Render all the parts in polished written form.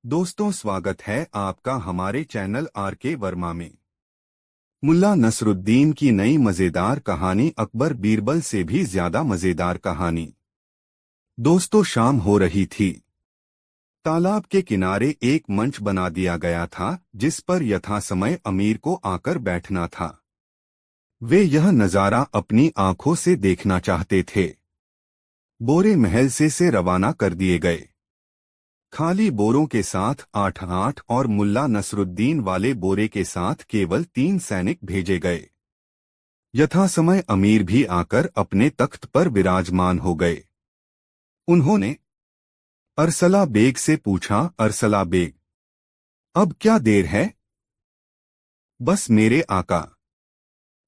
दोस्तों, स्वागत है आपका हमारे चैनल आर.के. वर्मा में। मुल्ला नसरुद्दीन की नई मजेदार कहानी, अकबर बीरबल से भी ज्यादा मजेदार कहानी। दोस्तों, शाम हो रही थी। तालाब के किनारे एक मंच बना दिया गया था जिस पर यथासमय अमीर को आकर बैठना था। वे यह नजारा अपनी आंखों से देखना चाहते थे। बोरे महल से रवाना कर दिए गए। खाली बोरों के साथ 8 और मुल्ला नसरुद्दीन वाले बोरे के साथ केवल 3 सैनिक भेजे गए। यथासमय अमीर भी आकर अपने तख्त पर विराजमान हो गए। उन्होंने अरसला बेग से पूछा, अरसला बेग, अब क्या देर है? बस मेरे आका।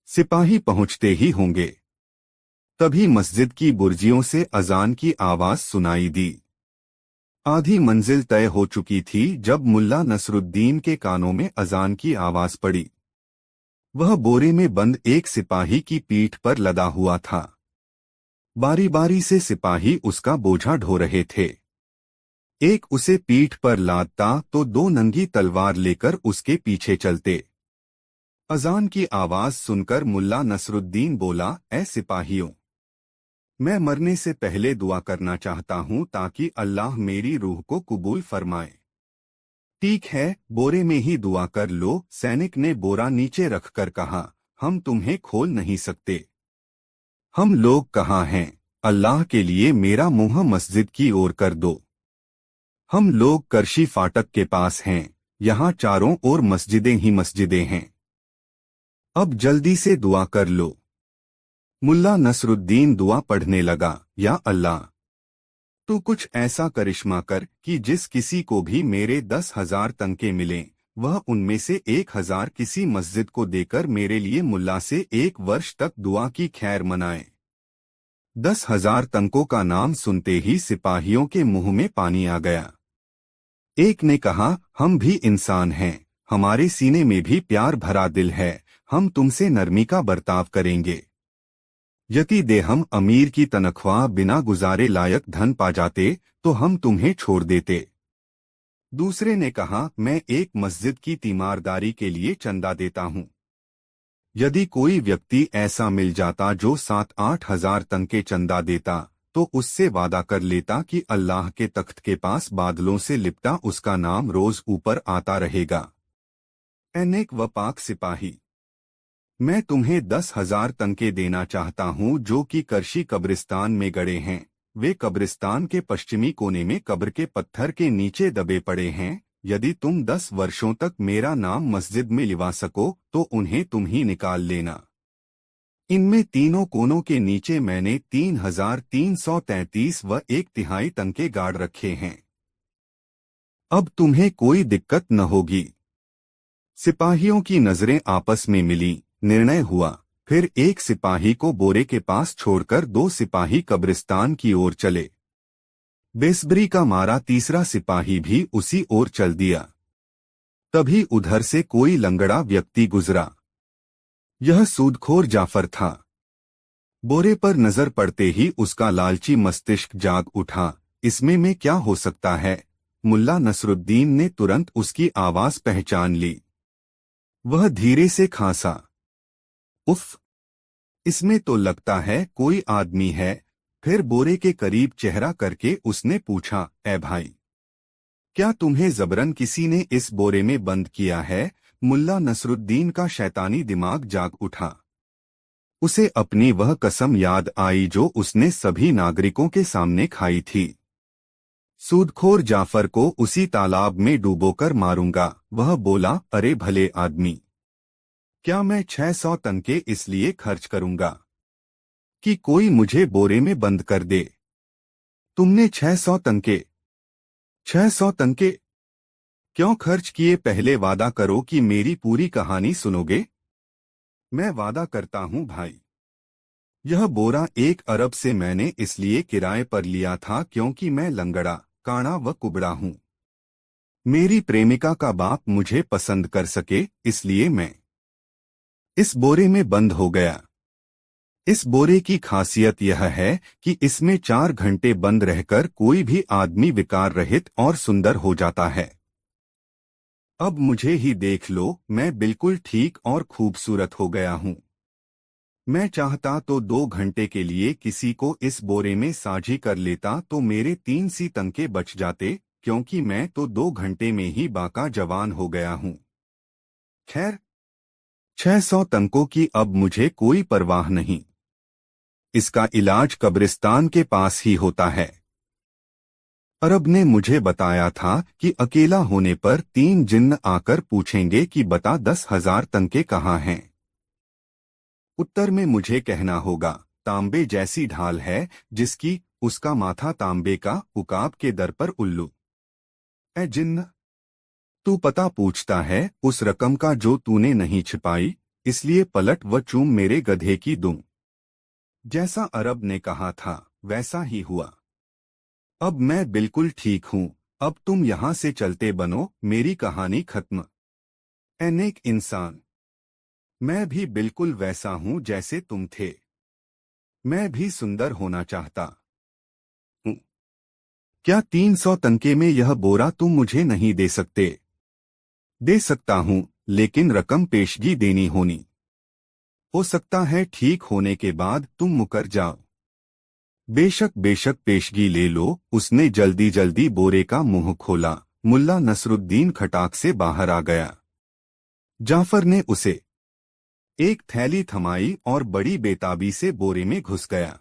सिपाही पहुंचते ही होंगे। तभी मस्जिद की बुर्जियों से अजान की आवाज सुनाई दी। आधी मंजिल तय हो चुकी थी जब मुल्ला नसरुद्दीन के कानों में अजान की आवाज पड़ी। वह बोरे में बंद एक सिपाही की पीठ पर लदा हुआ था। बारी बारी से सिपाही उसका बोझा ढो रहे थे। एक उसे पीठ पर लादता तो 2 नंगी तलवार लेकर उसके पीछे चलते। अजान की आवाज सुनकर मुल्ला नसरुद्दीन बोला, ऐ सिपाहियों, मैं मरने से पहले दुआ करना चाहता हूं ताकि अल्लाह मेरी रूह को कबूल फरमाए। ठीक है, बोरे में ही दुआ कर लो, सैनिक ने बोरा नीचे रखकर कहा। हम तुम्हें खोल नहीं सकते। हम लोग कहाँ हैं? अल्लाह के लिए मेरा मुंह मस्जिद की ओर कर दो। हम लोग करशी फाटक के पास हैं। यहाँ चारों ओर मस्जिदें ही मस्जिदें हैं। अब जल्दी से दुआ कर लो। मुल्ला नसरुद्दीन दुआ पढ़ने लगा, या अल्लाह, तू कुछ ऐसा करिश्मा कर कि जिस किसी को भी मेरे 10,000 तंके मिलें, वह उनमें से 1,000 किसी मस्जिद को देकर मेरे लिए मुल्ला से 1 वर्ष तक दुआ की खैर मनाए। 10,000 तंकों का नाम सुनते ही सिपाहियों के मुंह में पानी आ गया। एक ने कहा, हम भी इंसान हैं, हमारे सीने में भी प्यार भरा दिल है, हम तुमसे नरमी का बर्ताव करेंगे। यदि दे हम अमीर की तनख्वाह बिना गुजारे लायक धन पा जाते तो हम तुम्हें छोड़ देते। दूसरे ने कहा, मैं एक मस्जिद की तीमारदारी के लिए चंदा देता हूँ। यदि कोई व्यक्ति ऐसा मिल जाता जो 7-8 हजार तंके चंदा देता तो उससे वादा कर लेता कि अल्लाह के तख्त के पास बादलों से लिपटा उसका नाम रोज ऊपर आता रहेगा। ऐ नेक व पाक सिपाही, मैं तुम्हें 10,000 तंके देना चाहता हूँ जो कि करशी कब्रिस्तान में गड़े हैं। वे कब्रिस्तान के पश्चिमी कोने में कब्र के पत्थर के नीचे दबे पड़े हैं। यदि तुम 10 वर्षों तक मेरा नाम मस्जिद में लिवा सको तो उन्हें तुम ही निकाल लेना। इनमें तीनों कोनों के नीचे मैंने 3,333 व 1/3 तंके गाड़ रखे हैं। अब तुम्हें कोई दिक्कत न होगी। सिपाहियों की नजरें आपस में मिली। निर्णय हुआ। फिर एक सिपाही को बोरे के पास छोड़कर 2 सिपाही कब्रिस्तान की ओर चले। बेसब्री का मारा तीसरा सिपाही भी उसी ओर चल दिया। तभी उधर से कोई लंगड़ा व्यक्ति गुजरा। यह सूदखोर जाफर था। बोरे पर नजर पड़ते ही उसका लालची मस्तिष्क जाग उठा। इसमें में क्या हो सकता है? मुल्ला नसरुद्दीन ने तुरंत उसकी आवाज पहचान ली। वह धीरे से खांसा, उफ, इसमें तो लगता है कोई आदमी है। फिर बोरे के करीब चेहरा करके उसने पूछा, ऐ भाई, क्या तुम्हें जबरन किसी ने इस बोरे में बंद किया है? मुल्ला नसरुद्दीन का शैतानी दिमाग जाग उठा। उसे अपनी वह कसम याद आई जो उसने सभी नागरिकों के सामने खाई थी। सूदखोर जाफर को उसी तालाब में डूबोकर मारूंगा। वह बोला, अरे भले आदमी, क्या मैं 600 तंके इसलिए खर्च करूंगा कि कोई मुझे बोरे में बंद कर दे? तुमने 600 तंके 600 तंके क्यों खर्च किए? पहले वादा करो कि मेरी पूरी कहानी सुनोगे। मैं वादा करता हूं भाई। यह बोरा 1 अरब से मैंने इसलिए किराए पर लिया था क्योंकि मैं लंगड़ा, काणा व कुबड़ा हूं। मेरी प्रेमिका का बाप मुझे पसंद कर सके, इसलिए मैं इस बोरे में बंद हो गया। इस बोरे की खासियत यह है कि इसमें 4 घंटे बंद रहकर कोई भी आदमी विकार रहित और सुंदर हो जाता है। अब मुझे ही देख लो, मैं बिल्कुल ठीक और खूबसूरत हो गया हूँ। मैं चाहता तो 2 घंटे के लिए किसी को इस बोरे में साझी कर लेता तो मेरे 3 सी तंके बच जाते, क्योंकि मैं तो 2 घंटे में ही बाका जवान हो गया हूँ। खैर, 600 तंकों की अब मुझे कोई परवाह नहीं। इसका इलाज कब्रिस्तान के पास ही होता है। अरब ने मुझे बताया था कि अकेला होने पर 3 जिन्न आकर पूछेंगे कि बता 10,000 तंके कहाँ हैं। उत्तर में मुझे कहना होगा, तांबे जैसी ढाल है जिसकी, उसका माथा तांबे का, उकाब के दर पर उल्लू। ए जिन्न, तू पता पूछता है उस रकम का जो तूने नहीं छिपाई, इसलिए पलट व चूम मेरे गधे की दूं। जैसा अरब ने कहा था वैसा ही हुआ। अब मैं बिल्कुल ठीक हूँ। अब तुम यहाँ से चलते बनो, मेरी कहानी खत्म। ए नेक इंसान, मैं भी बिल्कुल वैसा हूँ जैसे तुम थे। मैं भी सुंदर होना चाहता हूँ। क्या 300 तंके में यह बोरा तुम मुझे नहीं दे सकते? दे सकता हूँ, लेकिन रकम पेशगी देनी होनी। हो सकता है ठीक होने के बाद तुम मुकर जाओ। बेशक बेशक, पेशगी ले लो। उसने जल्दी जल्दी बोरे का मुंह खोला। मुल्ला नसरुद्दीन खटाक से बाहर आ गया। जाफर ने उसे एक थैली थमाई और बड़ी बेताबी से बोरे में घुस गया।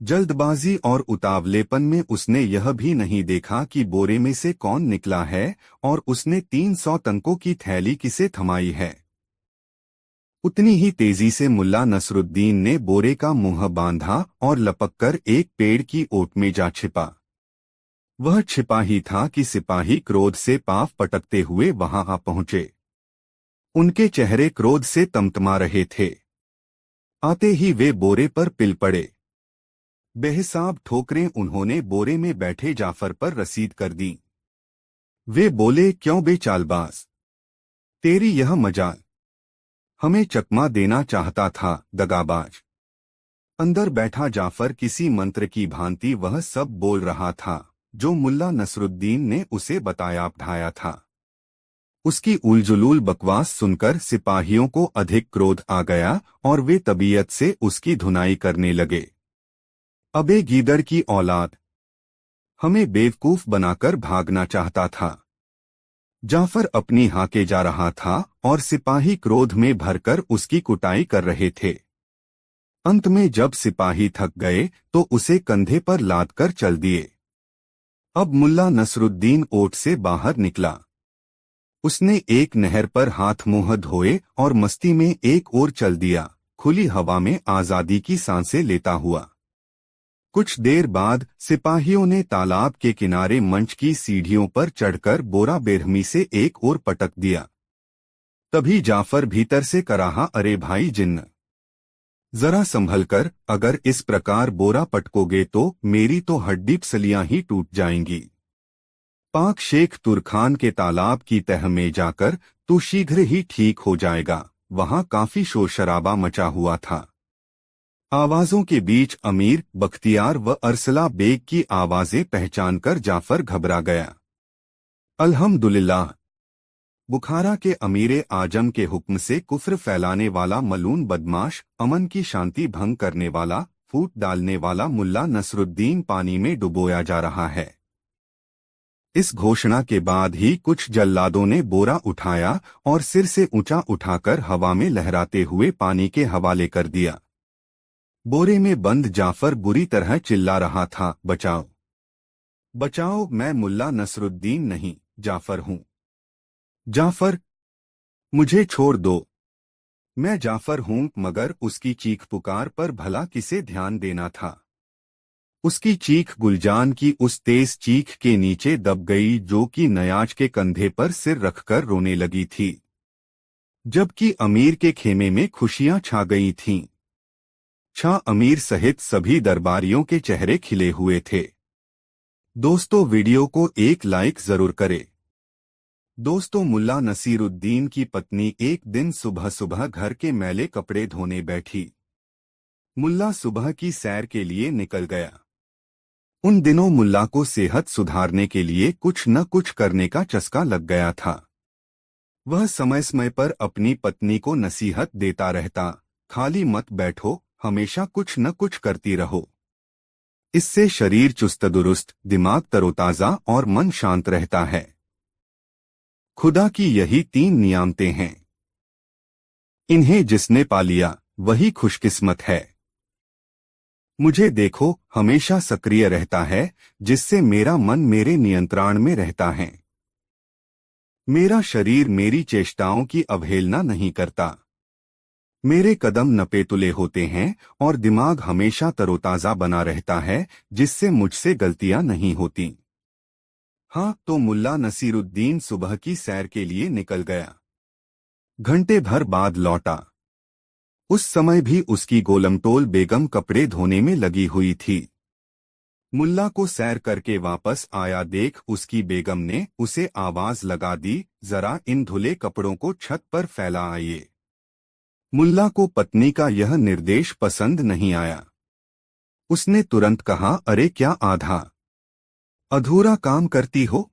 जल्दबाजी और उतावलेपन में उसने यह भी नहीं देखा कि बोरे में से कौन निकला है और उसने 300 तंकों की थैली किसे थमाई है। उतनी ही तेजी से मुल्ला नसरुद्दीन ने बोरे का मुंह बांधा और लपककर एक पेड़ की ओट में जा छिपा। वह छिपा ही था कि सिपाही क्रोध से पांव पटकते हुए वहां आ पहुंचे। उनके चेहरे क्रोध से तमतमा रहे थे। आते ही वे बोरे पर पिल पड़े। बेहिसाब ठोकरें उन्होंने बोरे में बैठे जाफर पर रसीद कर दी। वे बोले, क्यों बे चालबाज, तेरी यह मजाल, हमें चकमा देना चाहता था, दगाबाज। अंदर बैठा जाफर किसी मंत्र की भांति वह सब बोल रहा था जो मुल्ला नसरुद्दीन ने उसे बताया ढाया था। उसकी उलझुलूल बकवास सुनकर सिपाहियों को अधिक क्रोध आ गया और वे तबीयत से उसकी धुनाई करने लगे। अबे गीदड़ की औलाद, हमें बेवकूफ बनाकर भागना चाहता था। जाफर अपनी हाके जा रहा था और सिपाही क्रोध में भरकर उसकी कुटाई कर रहे थे। अंत में जब सिपाही थक गए तो उसे कंधे पर लाद कर चल दिए। अब मुल्ला नसरुद्दीन ओट से बाहर निकला। उसने एक नहर पर हाथ मुंह धोए और मस्ती में एक ओर चल दिया, खुली हवा में आजादी की सांसें लेता हुआ। कुछ देर बाद सिपाहियों ने तालाब के किनारे मंच की सीढ़ियों पर चढ़कर बोरा बेरहमी से एक ओर पटक दिया। तभी जाफर भीतर से कराहा, अरे भाई जिन्न, जरा संभल कर, अगर इस प्रकार बोरा पटकोगे तो मेरी तो हड्डी पसलियां ही टूट जाएंगी। पाक शेख तुरखान के तालाब की तह में जाकर तू शीघ्र ही ठीक हो जाएगा। वहां काफी शोर शराबा मचा हुआ था। आवाजों के अमीर अमीर बख्तियार व अरसला बेग की आवाजें पहचानकर जाफर घबरा गया। अल्हम्दुलिल्लाह, बुखारा के अमीर आजम के हुक्म से कुफ्र फैलाने वाला मलून बदमाश, अमन की शांति भंग करने वाला, फूट डालने वाला मुल्ला नसरुद्दीन पानी में डुबोया जा रहा है। इस घोषणा के बाद ही कुछ जल्लादों ने बोरा उठाया और सिर से ऊंचा उठाकर हवा में लहराते हुए पानी के हवाले कर दिया। बोरे में बंद जाफर बुरी तरह चिल्ला रहा था, बचाओ बचाओ, मैं मुल्ला नसरुद्दीन नहीं, जाफर हूँ। जाफर, मुझे छोड़ दो, मैं जाफर हूँ। मगर उसकी चीख पुकार पर भला किसे ध्यान देना था। उसकी चीख गुलजान की उस तेज चीख के नीचे दब गई जो कि नयाज के कंधे पर सिर रखकर रोने लगी थी। जबकि अमीर के खेमे में खुशियां छा गई थीं। शाह अमीर सहित सभी दरबारियों के चेहरे खिले हुए थे। दोस्तों, वीडियो को एक लाइक जरूर करें। दोस्तों, मुल्ला नसीरुद्दीन की पत्नी एक दिन सुबह सुबह घर के मैले कपड़े धोने बैठी। मुल्ला सुबह की सैर के लिए निकल गया। उन दिनों मुल्ला को सेहत सुधारने के लिए कुछ न कुछ करने का चस्का लग गया था। वह समय समय पर अपनी पत्नी को नसीहत देता रहता, खाली मत बैठो, हमेशा कुछ न कुछ करती रहो। इससे शरीर चुस्त दुरुस्त, दिमाग तरोताजा और मन शांत रहता है। खुदा की यही 3 नियामतें हैं। इन्हें जिसने पा लिया वही खुशकिस्मत है। मुझे देखो, हमेशा सक्रिय रहता है, जिससे मेरा मन मेरे नियंत्रण में रहता है। मेरा शरीर मेरी चेष्टाओं की अवहेलना नहीं करता। मेरे कदम नपेतुले होते हैं और दिमाग हमेशा तरोताजा बना रहता है, जिससे मुझसे गलतियां नहीं होती। हाँ, तो मुल्ला नसीरुद्दीन सुबह की सैर के लिए निकल गया। घंटे भर बाद लौटा। उस समय भी उसकी गोलमटोल बेगम कपड़े धोने में लगी हुई थी। मुल्ला को सैर करके वापस आया देख उसकी बेगम ने उसे आवाज लगा दी, जरा इन धुले कपड़ों को छत पर फैला आइए। मुल्ला को पत्नी का यह निर्देश पसंद नहीं आया। उसने तुरंत कहा, अरे क्या आधा अधूरा काम करती हो?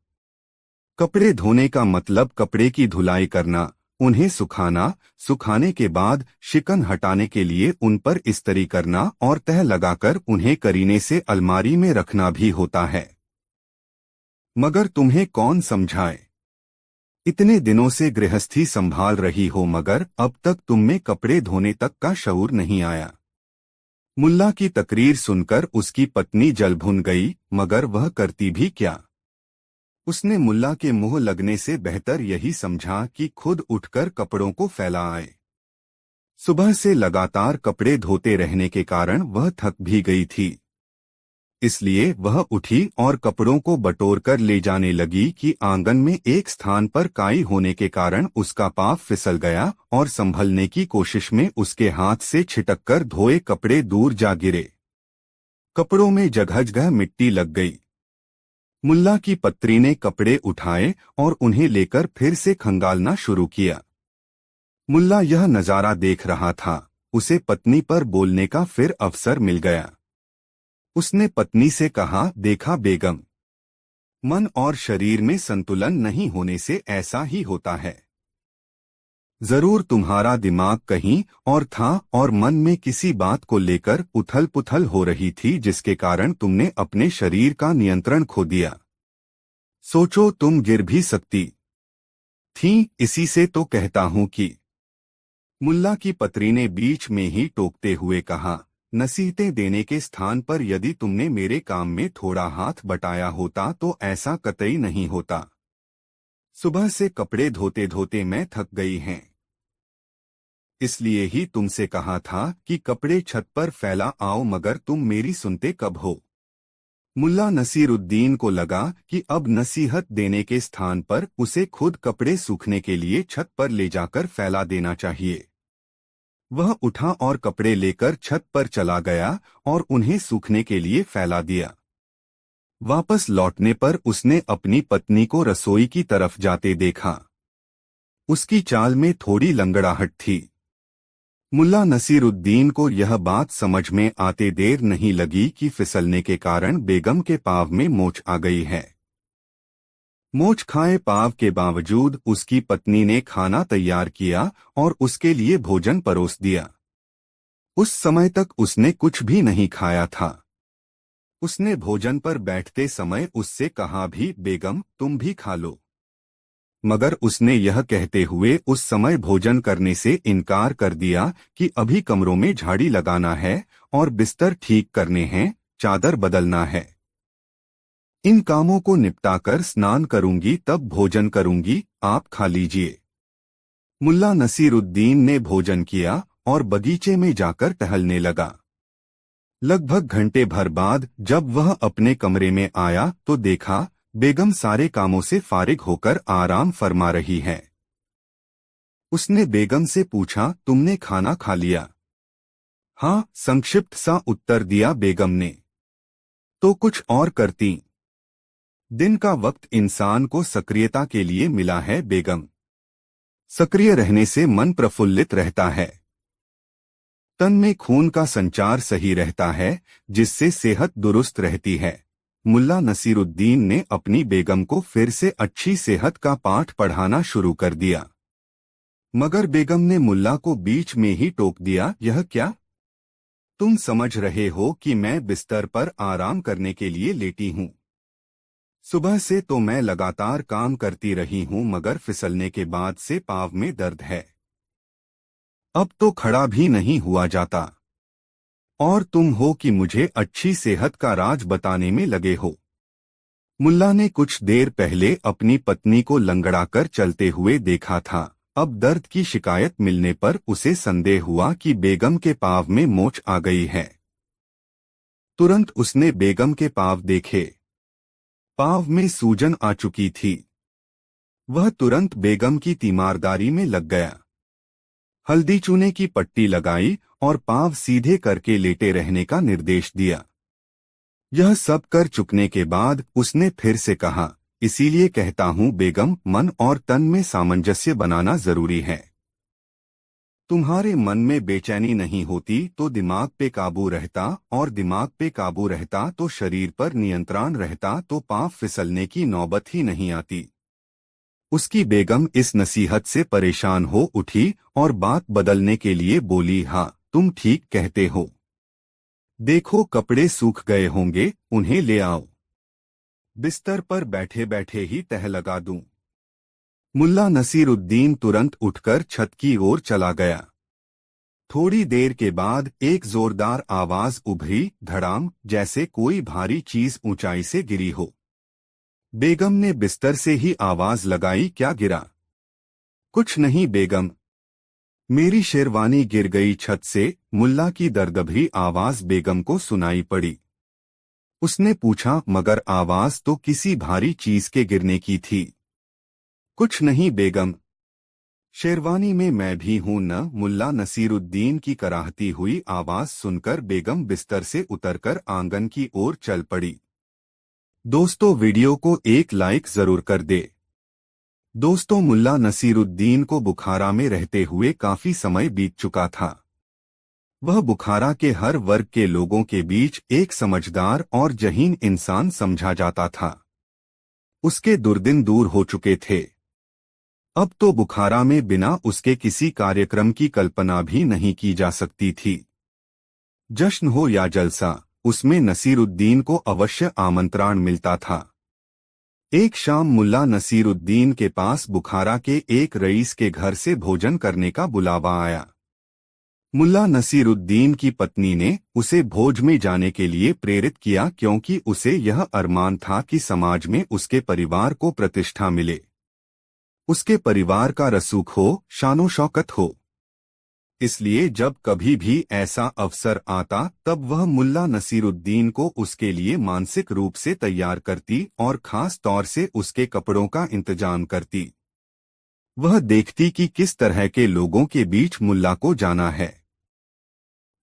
कपड़े धोने का मतलब कपड़े की धुलाई करना, उन्हें सुखाना, सुखाने के बाद शिकन हटाने के लिए उन पर इस्त्री करना और तह लगाकर उन्हें करीने से अलमारी में रखना भी होता है। मगर तुम्हें कौन समझाए? इतने दिनों से गृहस्थी संभाल रही हो मगर अब तक तुम में कपड़े धोने तक का शऊर नहीं आया। मुल्ला की तकरीर सुनकर उसकी पत्नी जल भुन गई, मगर वह करती भी क्या। उसने मुल्ला के मुंह लगने से बेहतर यही समझा कि खुद उठकर कपड़ों को फैला आए। सुबह से लगातार कपड़े धोते रहने के कारण वह थक भी गई थी। इसलिए वह उठी और कपड़ों को बटोर कर ले जाने लगी कि आंगन में एक स्थान पर काई होने के कारण उसका पाँव फिसल गया और संभलने की कोशिश में उसके हाथ से छिटककर धोए कपड़े दूर जा गिरे। कपड़ों में जगह जगह मिट्टी लग गई। मुल्ला की पत्री ने कपड़े उठाए और उन्हें लेकर फिर से खंगालना शुरू किया। मुल्ला यह नजारा देख रहा था। उसे पत्नी पर बोलने का फिर अवसर मिल गया। उसने पत्नी से कहा, देखा बेगम, मन और शरीर में संतुलन नहीं होने से ऐसा ही होता है। जरूर तुम्हारा दिमाग कहीं और था और मन में किसी बात को लेकर उथल पुथल हो रही थी, जिसके कारण तुमने अपने शरीर का नियंत्रण खो दिया। सोचो, तुम गिर भी सकती थी, इसी से तो कहता हूं कि। मुल्ला की पत्री ने बीच में ही टोकते हुए कहा, नसीहतें देने के स्थान पर यदि तुमने मेरे काम में थोड़ा हाथ बटाया होता तो ऐसा कतई नहीं होता। सुबह से कपड़े धोते धोते मैं थक गई हैं। इसलिए ही तुमसे कहा था कि कपड़े छत पर फैला आओ, मगर तुम मेरी सुनते कब हो। मुल्ला नसीरुद्दीन को लगा कि अब नसीहत देने के स्थान पर उसे खुद कपड़े सूखने के लिए छत पर ले जाकर फैला देना चाहिए। वह उठा और कपड़े लेकर छत पर चला गया और उन्हें सूखने के लिए फैला दिया। वापस लौटने पर उसने अपनी पत्नी को रसोई की तरफ जाते देखा। उसकी चाल में थोड़ी लंगड़ाहट थी। मुल्ला नसीरुद्दीन को यह बात समझ में आते देर नहीं लगी कि फिसलने के कारण बेगम के पाँव में मोच आ गई है। मोच खाए पाँव के बावजूद उसकी पत्नी ने खाना तैयार किया और उसके लिए भोजन परोस दिया। उस समय तक उसने कुछ भी नहीं खाया था। उसने भोजन पर बैठते समय उससे कहा भी, बेगम तुम भी खा लो। मगर उसने यह कहते हुए उस समय भोजन करने से इनकार कर दिया कि अभी कमरों में झाड़ी लगाना है और बिस्तर ठीक करने हैं, चादर बदलना है। इन कामों को निपटाकर स्नान करूंगी तब भोजन करूंगी, आप खा लीजिए। मुल्ला नसीरुद्दीन ने भोजन किया और बगीचे में जाकर टहलने लगा। लगभग घंटे भर बाद जब वह अपने कमरे में आया तो देखा बेगम सारे कामों से फारिग होकर आराम फरमा रही है। उसने बेगम से पूछा, तुमने खाना खा लिया? हाँ, संक्षिप्त सा उत्तर दिया बेगम ने। तो कुछ और करती। दिन का वक्त इंसान को सक्रियता के लिए मिला है बेगम। सक्रिय रहने से मन प्रफुल्लित रहता है। तन में खून का संचार सही रहता है, जिससे सेहत दुरुस्त रहती है। मुल्ला नसीरुद्दीन ने अपनी बेगम को फिर से अच्छी सेहत का पाठ पढ़ाना शुरू कर दिया। मगर बेगम ने मुल्ला को बीच में ही टोक दिया, यह क्या? तुम समझ रहे हो कि मैं बिस्तर पर आराम करने के लिए लेटी हूँ। सुबह से तो मैं लगातार काम करती रही हूँ मगर फिसलने के बाद से पाँव में दर्द है। अब तो खड़ा भी नहीं हुआ जाता। और तुम हो कि मुझे अच्छी सेहत का राज बताने में लगे हो। मुल्ला ने कुछ देर पहले अपनी पत्नी को लंगड़ाकर चलते हुए देखा था। अब दर्द की शिकायत मिलने पर उसे संदेह हुआ कि बेगम के पाँव में मोच आ गई है। तुरंत उसने बेगम के पाँव देखे। पाँव में सूजन आ चुकी थी। वह तुरंत बेगम की तीमारदारी में लग गया। हल्दी चूने की पट्टी लगाई और पाँव सीधे करके लेटे रहने का निर्देश दिया। यह सब कर चुकने के बाद उसने फिर से कहा, इसीलिए कहता हूँ बेगम, मन और तन में सामंजस्य बनाना जरूरी है। तुम्हारे मन में बेचैनी नहीं होती तो दिमाग पे काबू रहता, और दिमाग पे काबू रहता तो शरीर पर नियंत्रण रहता, तो पाँव फिसलने की नौबत ही नहीं आती। उसकी बेगम इस नसीहत से परेशान हो उठी और बात बदलने के लिए बोली, हाँ तुम ठीक कहते हो। देखो कपड़े सूख गए होंगे, उन्हें ले आओ। बिस्तर पर बैठे बैठे ही तह लगा दूं। मुल्ला नसीरुद्दीन तुरंत उठकर छत की ओर चला गया। थोड़ी देर के बाद एक जोरदार आवाज उभरी, धड़ाम, जैसे कोई भारी चीज ऊंचाई से गिरी हो। बेगम ने बिस्तर से ही आवाज लगाई, क्या गिरा? कुछ नहीं बेगम, मेरी शेरवानी गिर गई छत से। मुल्ला की दर्दभरी आवाज बेगम को सुनाई पड़ी। उसने पूछा, मगर आवाज तो किसी भारी चीज के गिरने की थी। कुछ नहीं बेगम, शेरवानी में मैं भी हूं न। मुल्ला नसीरुद्दीन की कराहती हुई आवाज सुनकर बेगम बिस्तर से उतरकर आंगन की ओर चल पड़ी। दोस्तों वीडियो को एक लाइक जरूर कर दे। दोस्तों मुल्ला नसीरुद्दीन को बुखारा में रहते हुए काफी समय बीत चुका था। वह बुखारा के हर वर्ग के लोगों के बीच एक समझदार और जहीन इंसान समझा जाता था। उसके दुर्दिन दूर हो चुके थे। अब तो बुखारा में बिना उसके किसी कार्यक्रम की कल्पना भी नहीं की जा सकती थी। जश्न हो या जलसा, उसमें नसीरुद्दीन को अवश्य आमंत्रण मिलता था। एक शाम मुल्ला नसीरुद्दीन के पास बुखारा के एक रईस के घर से भोजन करने का बुलावा आया। मुल्ला नसीरुद्दीन की पत्नी ने उसे भोज में जाने के लिए प्रेरित किया, क्योंकि उसे यह अरमान था कि समाज में उसके परिवार को प्रतिष्ठा मिले, उसके परिवार का रसूख हो, शानो शौकत हो। इसलिए जब कभी भी ऐसा अवसर आता तब वह मुल्ला नसीरुद्दीन को उसके लिए मानसिक रूप से तैयार करती और खास तौर से उसके कपड़ों का इंतजाम करती। वह देखती कि किस तरह के लोगों के बीच मुल्ला को जाना है।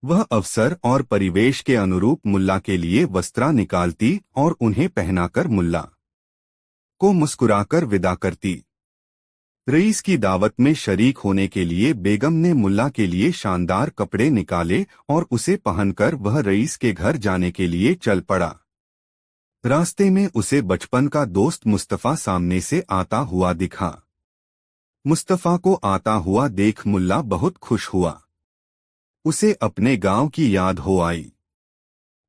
वह अवसर और परिवेश के अनुरूप मुल्ला के लिए वस्त्रा निकालती और उन्हें पहनाकर मुल्ला को मुस्कुराकर विदा करती। रईस की दावत में शरीक होने के लिए बेगम ने मुल्ला के लिए शानदार कपड़े निकाले और उसे पहनकर वह रईस के घर जाने के लिए चल पड़ा। रास्ते में उसे बचपन का दोस्त मुस्तफा सामने से आता हुआ दिखा। मुस्तफा को आता हुआ देख मुल्ला बहुत खुश हुआ। उसे अपने गांव की याद हो आई।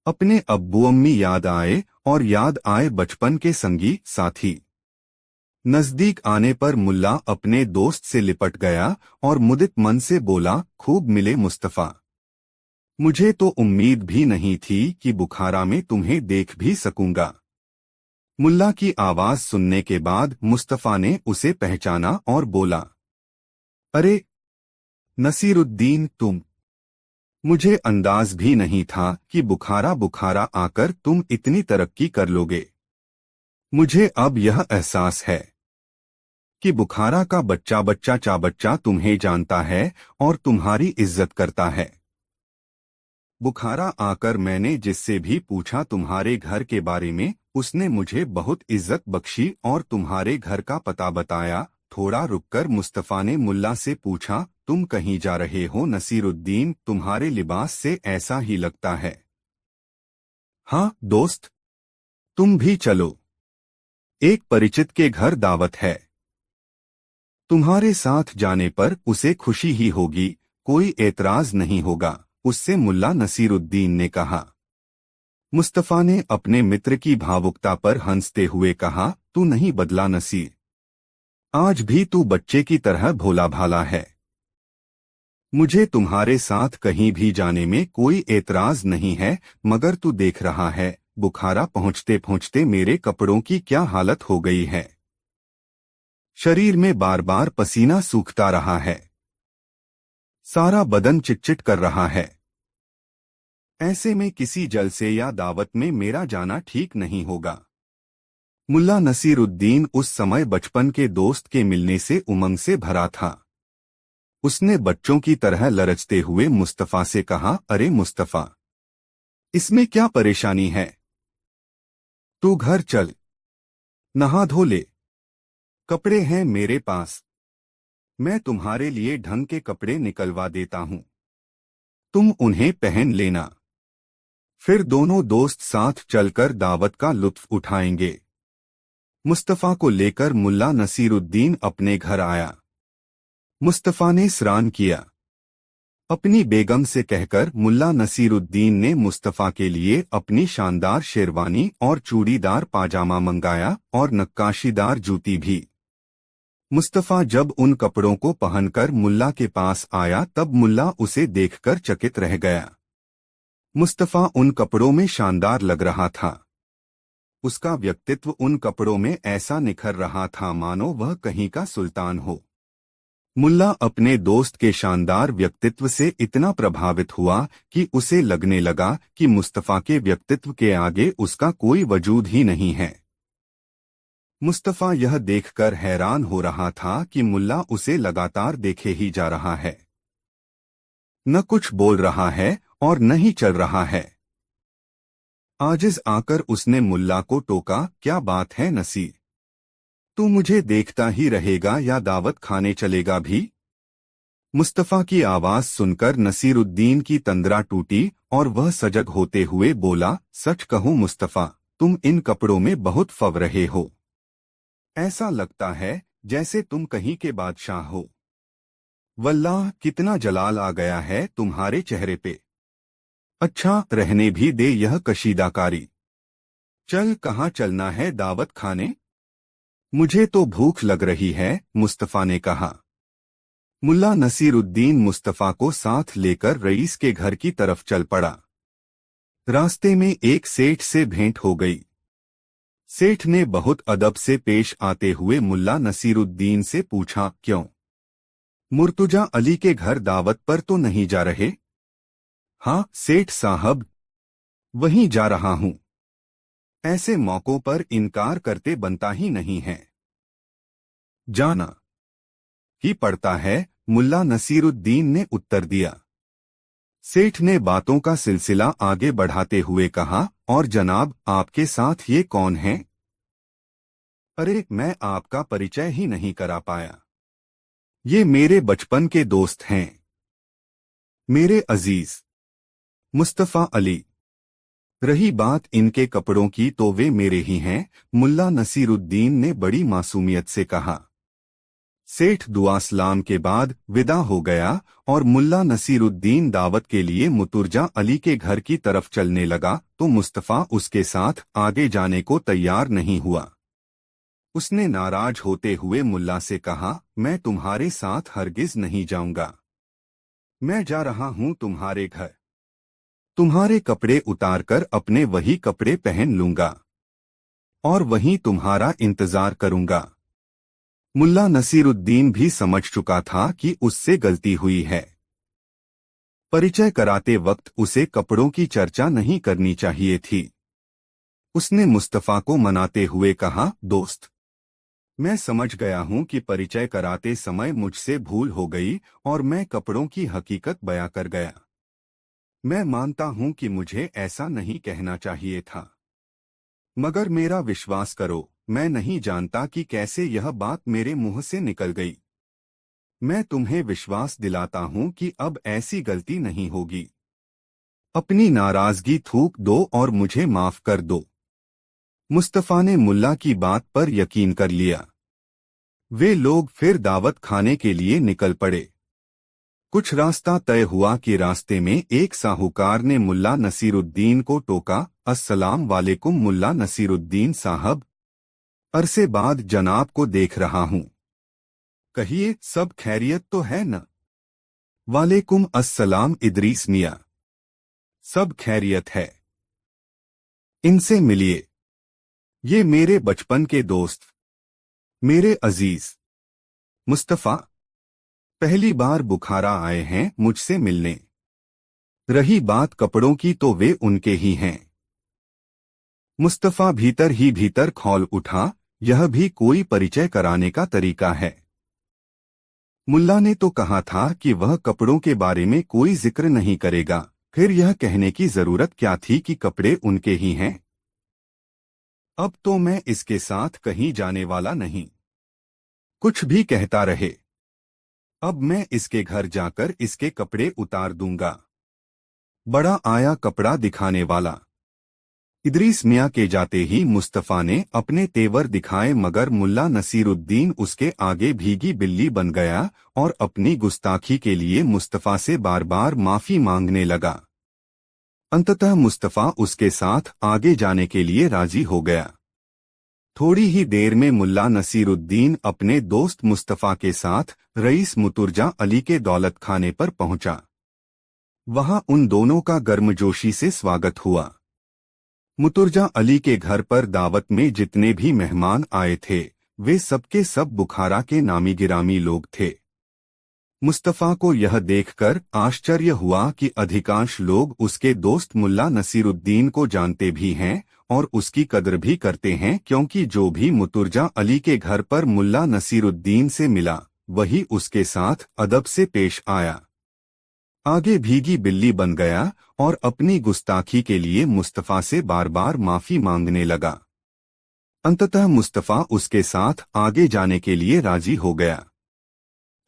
अपने अब्बू अम्मी याद आए और याद आए बचपन के संगी साथी। नजदीक आने पर मुल्ला अपने दोस्त से लिपट गया और मुदित मन से बोला, खूब मिले मुस्तफा। मुझे तो उम्मीद भी नहीं थी कि बुखारा में तुम्हें देख भी सकूंगा। मुल्ला की आवाज सुनने के बाद मुस्तफा ने उसे पहचाना और बोला, अरे नसीरुद्दीन तुम। मुझे अंदाज भी नहीं था कि बुखारा बुखारा आकर तुम इतनी तरक्की कर लोगे। मुझे अब यह एहसास है कि बुखारा का बच्चा बच्चा चाबच्चा तुम्हें जानता है और तुम्हारी इज्जत करता है। बुखारा आकर मैंने जिससे भी पूछा तुम्हारे घर के बारे में, उसने मुझे बहुत इज्जत बख्शी और तुम्हारे घर का पता बताया। थोड़ा रुककर मुस्तफा ने मुल्ला से पूछा, तुम कहीं जा रहे हो नसीरुद्दीन? तुम्हारे लिबास से ऐसा ही लगता है। हाँ दोस्त, तुम भी चलो, एक परिचित के घर दावत है। तुम्हारे साथ जाने पर उसे खुशी ही होगी, कोई एतराज नहीं होगा, उससे मुल्ला नसीरुद्दीन ने कहा। मुस्तफा ने अपने मित्र की भावुकता पर हंसते हुए कहा, तू नहीं बदला नसीर, आज भी तू बच्चे की तरह भोला भाला है। मुझे तुम्हारे साथ कहीं भी जाने में कोई एतराज नहीं है, मगर तू देख रहा है बुखारा पहुंचते पहुंचते मेरे कपड़ों की क्या हालत हो गई है। शरीर में बार बार पसीना सूखता रहा है, सारा बदन चिटचिट कर रहा है। ऐसे में किसी जलसे या दावत में मेरा जाना ठीक नहीं होगा। मुल्ला नसीरुद्दीन उस समय बचपन के दोस्त के मिलने से उमंग से भरा था। उसने बच्चों की तरह लरचते हुए मुस्तफा से कहा, अरे मुस्तफा, इसमें क्या परेशानी है? तू घर चल, नहा धो ले, कपड़े हैं मेरे पास, मैं तुम्हारे लिए ढंग के कपड़े निकलवा देता हूं, तुम उन्हें पहन लेना। फिर दोनों दोस्त साथ चलकर दावत का लुत्फ उठाएंगे। मुस्तफा को लेकर मुल्ला नसीरुद्दीन अपने घर आया। मुस्तफा ने स्नान किया। अपनी बेगम से कहकर मुल्ला नसीरुद्दीन ने मुस्तफा के लिए अपनी शानदार शेरवानी और चूड़ीदार पाजामा मंगाया और नक्काशीदार जूती भी। मुस्तफा जब उन कपड़ों को पहनकर मुल्ला के पास आया तब मुल्ला उसे देखकर चकित रह गया। मुस्तफा उन कपड़ों में शानदार लग रहा था। उसका व्यक्तित्व उन कपड़ों में ऐसा निखर रहा था मानो वह कहीं का सुल्तान हो। मुल्ला अपने दोस्त के शानदार व्यक्तित्व से इतना प्रभावित हुआ कि उसे लगने लगा कि मुस्तफा के व्यक्तित्व के आगे उसका कोई वजूद ही नहीं है। मुस्तफा यह देखकर हैरान हो रहा था कि मुल्ला उसे लगातार देखे ही जा रहा है, न कुछ बोल रहा है और न ही चल रहा है। आजिज आकर उसने मुल्ला को टोका, क्या बात है नसीर, तू मुझे देखता ही रहेगा या दावत खाने चलेगा भी? मुस्तफा की आवाज सुनकर नसीरुद्दीन की तंद्रा टूटी और वह सजग होते हुए बोला, सच कहूं मुस्तफा, तुम इन कपड़ों में बहुत फव रहे हो। ऐसा लगता है जैसे तुम कहीं के बादशाह हो। वल्लाह, कितना जलाल आ गया है तुम्हारे चेहरे पे। अच्छा, रहने भी दे यह कशीदाकारी। चल, कहाँ चलना है दावत खाने? मुझे तो भूख लग रही है, मुस्तफा ने कहा। मुल्ला नसीरुद्दीन मुस्तफा को साथ लेकर रईस के घर की तरफ चल पड़ा। रास्ते में एक सेठ से भेंट हो गई। सेठ ने बहुत अदब से पेश आते हुए मुल्ला नसीरुद्दीन से पूछा, क्यों, मुर्तुजा अली के घर दावत पर तो नहीं जा रहे? हाँ सेठ साहब, वहीं जा रहा हूं। ऐसे मौकों पर इनकार करते बनता ही नहीं है, जाना ही पड़ता है, मुल्ला नसीरुद्दीन ने उत्तर दिया। सेठ ने बातों का सिलसिला आगे बढ़ाते हुए कहा, और जनाब, आपके साथ ये कौन हैं? अरे, मैं आपका परिचय ही नहीं करा पाया। ये मेरे बचपन के दोस्त हैं, मेरे अजीज मुस्तफा अली। रही बात इनके कपड़ों की तो वे मेरे ही हैं, मुल्ला नसीरुद्दीन ने बड़ी मासूमियत से कहा। सेठ दुआ सलाम के बाद विदा हो गया और मुल्ला नसीरुद्दीन दावत के लिए मुर्तुजा अली के घर की तरफ चलने लगा तो मुस्तफा उसके साथ आगे जाने को तैयार नहीं हुआ। उसने नाराज होते हुए मुल्ला से कहा, मैं तुम्हारे साथ हरगिज नहीं जाऊंगा। मैं जा रहा हूं तुम्हारे घर, तुम्हारे कपड़े उतारकर अपने वही कपड़े पहन लूंगा और वहीं तुम्हारा इंतजार करूंगा। मुल्ला नसीरुद्दीन भी समझ चुका था कि उससे गलती हुई है। परिचय कराते वक्त उसे कपड़ों की चर्चा नहीं करनी चाहिए थी। उसने मुस्तफा को मनाते हुए कहा, दोस्त, मैं समझ गया हूं कि परिचय कराते समय मुझसे भूल हो गई और मैं कपड़ों की हकीकत बयां कर गया। मैं मानता हूं कि मुझे ऐसा नहीं कहना चाहिए था, मगर मेरा विश्वास करो, मैं नहीं जानता कि कैसे यह बात मेरे मुंह से निकल गई। मैं तुम्हें विश्वास दिलाता हूं कि अब ऐसी गलती नहीं होगी। अपनी नाराजगी थूक दो और मुझे माफ कर दो। मुस्तफा ने मुल्ला की बात पर यकीन कर लिया। वे लोग फिर दावत खाने के लिए निकल पड़े। कुछ रास्ता तय हुआ कि रास्ते में एक साहूकार ने मुल्ला नसीरुद्दीन को टोका, अस्सलाम वालेकुम मुल्ला नसीरुद्दीन साहब, अरसे बाद जनाब को देख रहा हूँ। कहिए सब खैरियत तो है न? वालेकुम अस्सलाम इदरीस मियाँ, सब खैरियत है। इनसे मिलिए, ये मेरे बचपन के दोस्त, मेरे अजीज मुस्तफ़ा, पहली बार बुखारा आए हैं मुझसे मिलने। रही बात कपड़ों की तो वे उनके ही हैं। मुस्तफ़ा भीतर ही भीतर खौल उठा, यह भी कोई परिचय कराने का तरीका है। मुल्ला ने तो कहा था कि वह कपड़ों के बारे में कोई जिक्र नहीं करेगा, फिर यह कहने की जरूरत क्या थी कि कपड़े उनके ही हैं। अब तो मैं इसके साथ कहीं जाने वाला नहीं, कुछ भी कहता रहे। अब मैं इसके घर जाकर इसके कपड़े उतार दूंगा। बड़ा आया कपड़ा दिखाने वाला। इदरीस मियाँ के जाते ही मुस्तफ़ा ने अपने तेवर दिखाए, मगर मुल्ला नसीरुद्दीन उसके आगे भीगी बिल्ली बन गया और अपनी गुस्ताखी के लिए मुस्तफ़ा से बार बार माफी मांगने लगा। अंततः मुस्तफ़ा उसके साथ आगे जाने के लिए राजी हो गया। थोड़ी ही देर में मुल्ला नसीरुद्दीन अपने दोस्त मुस्तफ़ा के साथ रईस मुतुर्जा अली के दौलत खाने पर पहुंचा। वहां उन दोनों का गर्मजोशी से स्वागत हुआ। मुतुर्जा अली के घर पर दावत में जितने भी मेहमान आए थे, वे सबके सब बुखारा के नामी गिरामी लोग थे। मुस्तफ़ा को यह देखकर आश्चर्य हुआ कि अधिकांश लोग उसके दोस्त मुल्ला नसीरुद्दीन को जानते भी हैं और उसकी कदर भी करते हैं, क्योंकि जो भी मुतुर्जा अली के घर पर मुल्ला नसीरुद्दीन से मिला, वही उसके साथ अदब से पेश आया। आगे भीगी बिल्ली बन गया और अपनी गुस्ताखी के लिए मुस्तफ़ा से बार बार माफी मांगने लगा। अंततः मुस्तफ़ा उसके साथ आगे जाने के लिए राजी हो गया।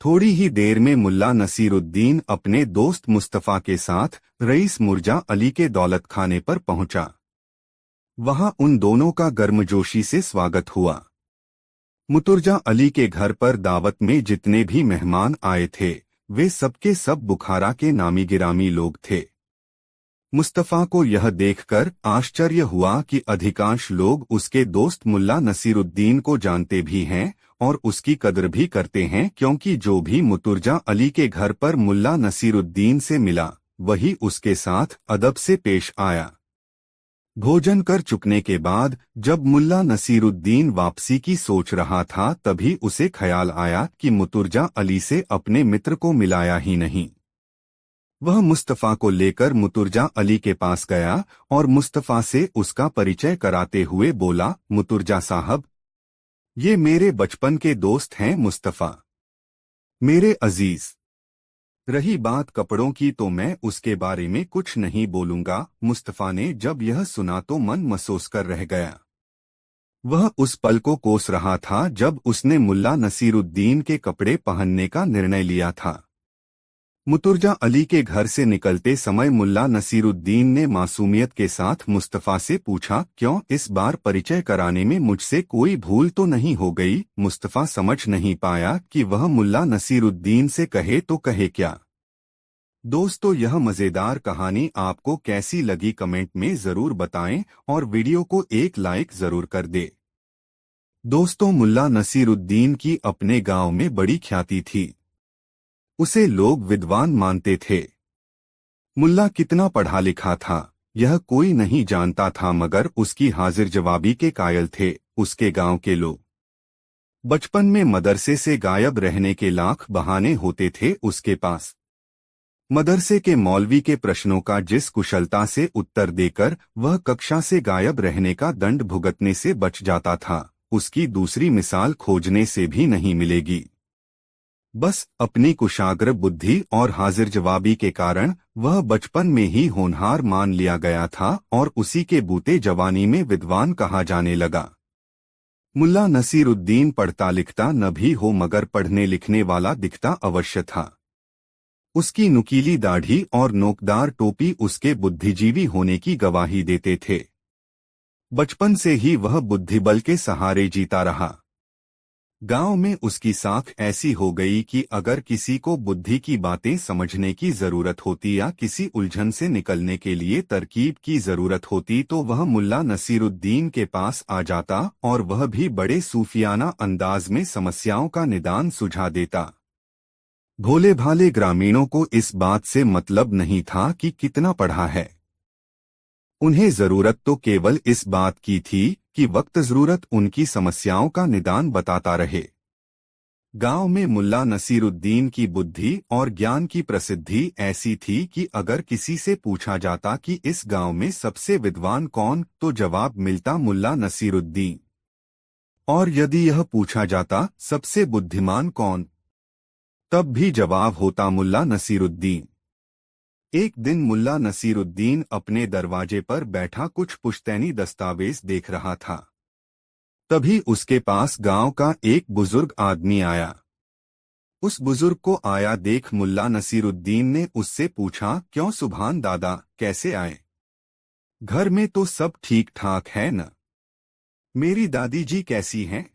थोड़ी ही देर में मुल्ला नसीरुद्दीन अपने दोस्त मुस्तफ़ा के साथ रईस मुर्जा अली के दौलत खाने पर पहुंचा। वहां उन दोनों का गर्मजोशी से स्वागत हुआ। मुतुर्जा अली के घर पर दावत में जितने भी मेहमान आए थे, वे सबके सब बुखारा के नामी गिरामी लोग थे। मुस्तफ़ा को यह देखकर आश्चर्य हुआ कि अधिकांश लोग उसके दोस्त मुल्ला नसीरुद्दीन को जानते भी हैं और उसकी कदर भी करते हैं, क्योंकि जो भी मुतुर्जा अली के घर पर मुल्ला नसीरुद्दीन से मिला, वही उसके साथ अदब से पेश आया। भोजन कर चुकने के बाद जब मुल्ला नसीरुद्दीन वापसी की सोच रहा था, तभी उसे ख्याल आया कि मुतुर्जा अली से अपने मित्र को मिलाया ही नहीं। वह मुस्तफ़ा को लेकर मुतुर्जा अली के पास गया और मुस्तफ़ा से उसका परिचय कराते हुए बोला, मुतुर्जा साहब, ये मेरे बचपन के दोस्त हैं मुस्तफ़ा, मेरे अजीज। रही बात कपड़ों की तो मैं उसके बारे में कुछ नहीं बोलूंगा। मुस्तफ़ा ने जब यह सुना तो मन मसोस कर रह गया। वह उस पल को कोस रहा था जब उसने मुल्ला नसीरुद्दीन के कपड़े पहनने का निर्णय लिया था। मुतुर्जा अली के घर से निकलते समय मुल्ला नसीरुद्दीन ने मासूमियत के साथ मुस्तफ़ा से पूछा, क्यों इस बार परिचय कराने में मुझसे कोई भूल तो नहीं हो गई? मुस्तफ़ा समझ नहीं पाया कि वह मुल्ला नसीरुद्दीन से कहे तो कहे क्या। दोस्तों, यह मज़ेदार कहानी आपको कैसी लगी कमेंट में ज़रूर बताएं और वीडियो को एक लाइक ज़रूर कर दे। दोस्तों, मुल्ला नसीरुद्दीन की अपने गांव में बड़ी ख्याति थी। उसे लोग विद्वान मानते थे। मुल्ला कितना पढ़ा लिखा था, यह कोई नहीं जानता था, मगर उसकी हाजिर जवाबी के कायल थे उसके गांव के लोग। बचपन में मदरसे से गायब रहने के लाख बहाने होते थे उसके पास। मदरसे के मौलवी के प्रश्नों का जिस कुशलता से उत्तर देकर वह कक्षा से गायब रहने का दंड भुगतने से बच जाता था, उसकी दूसरी मिसाल खोजने से भी नहीं मिलेगी। बस अपनी कुशाग्र बुद्धि और हाजिर जवाबी के कारण वह बचपन में ही होनहार मान लिया गया था और उसी के बूते जवानी में विद्वान कहा जाने लगा। मुल्ला नसीरुद्दीन पढ़ता लिखता न भी हो, मगर पढ़ने लिखने वाला दिखता अवश्य था। उसकी नुकीली दाढ़ी और नोकदार टोपी उसके बुद्धिजीवी होने की गवाही देते थे। बचपन से ही वह बुद्धिबल के सहारे जीता रहा। गांव में उसकी साख ऐसी हो गई कि अगर किसी को बुद्धि की बातें समझने की जरूरत होती या किसी उलझन से निकलने के लिए तरकीब की जरूरत होती तो वह मुल्ला नसीरुद्दीन के पास आ जाता और वह भी बड़े सूफियाना अंदाज में समस्याओं का निदान सुझा देता। भोले भाले ग्रामीणों को इस बात से मतलब नहीं था कि कितना पढ़ा है। उन्हें जरूरत तो केवल इस बात की थी कि वक्त जरूरत उनकी समस्याओं का निदान बताता रहे। गांव में मुल्ला नसीरुद्दीन की बुद्धि और ज्ञान की प्रसिद्धि ऐसी थी कि अगर किसी से पूछा जाता कि इस गांव में सबसे विद्वान कौन तो जवाब मिलता मुल्ला नसीरुद्दीन। और यदि यह पूछा जाता सबसे बुद्धिमान कौन तब भी जवाब होता मुल्ला नसीरुद्दीन। एक दिन मुल्ला नसीरुद्दीन अपने दरवाजे पर बैठा कुछ पुश्तैनी दस्तावेज देख रहा था। तभी उसके पास गांव का एक बुजुर्ग आदमी आया। उस बुजुर्ग को आया देख मुल्ला नसीरुद्दीन ने उससे पूछा, क्यों सुभान दादा, कैसे आए? घर में तो सब ठीक ठाक है न? मेरी दादी जी कैसी हैं?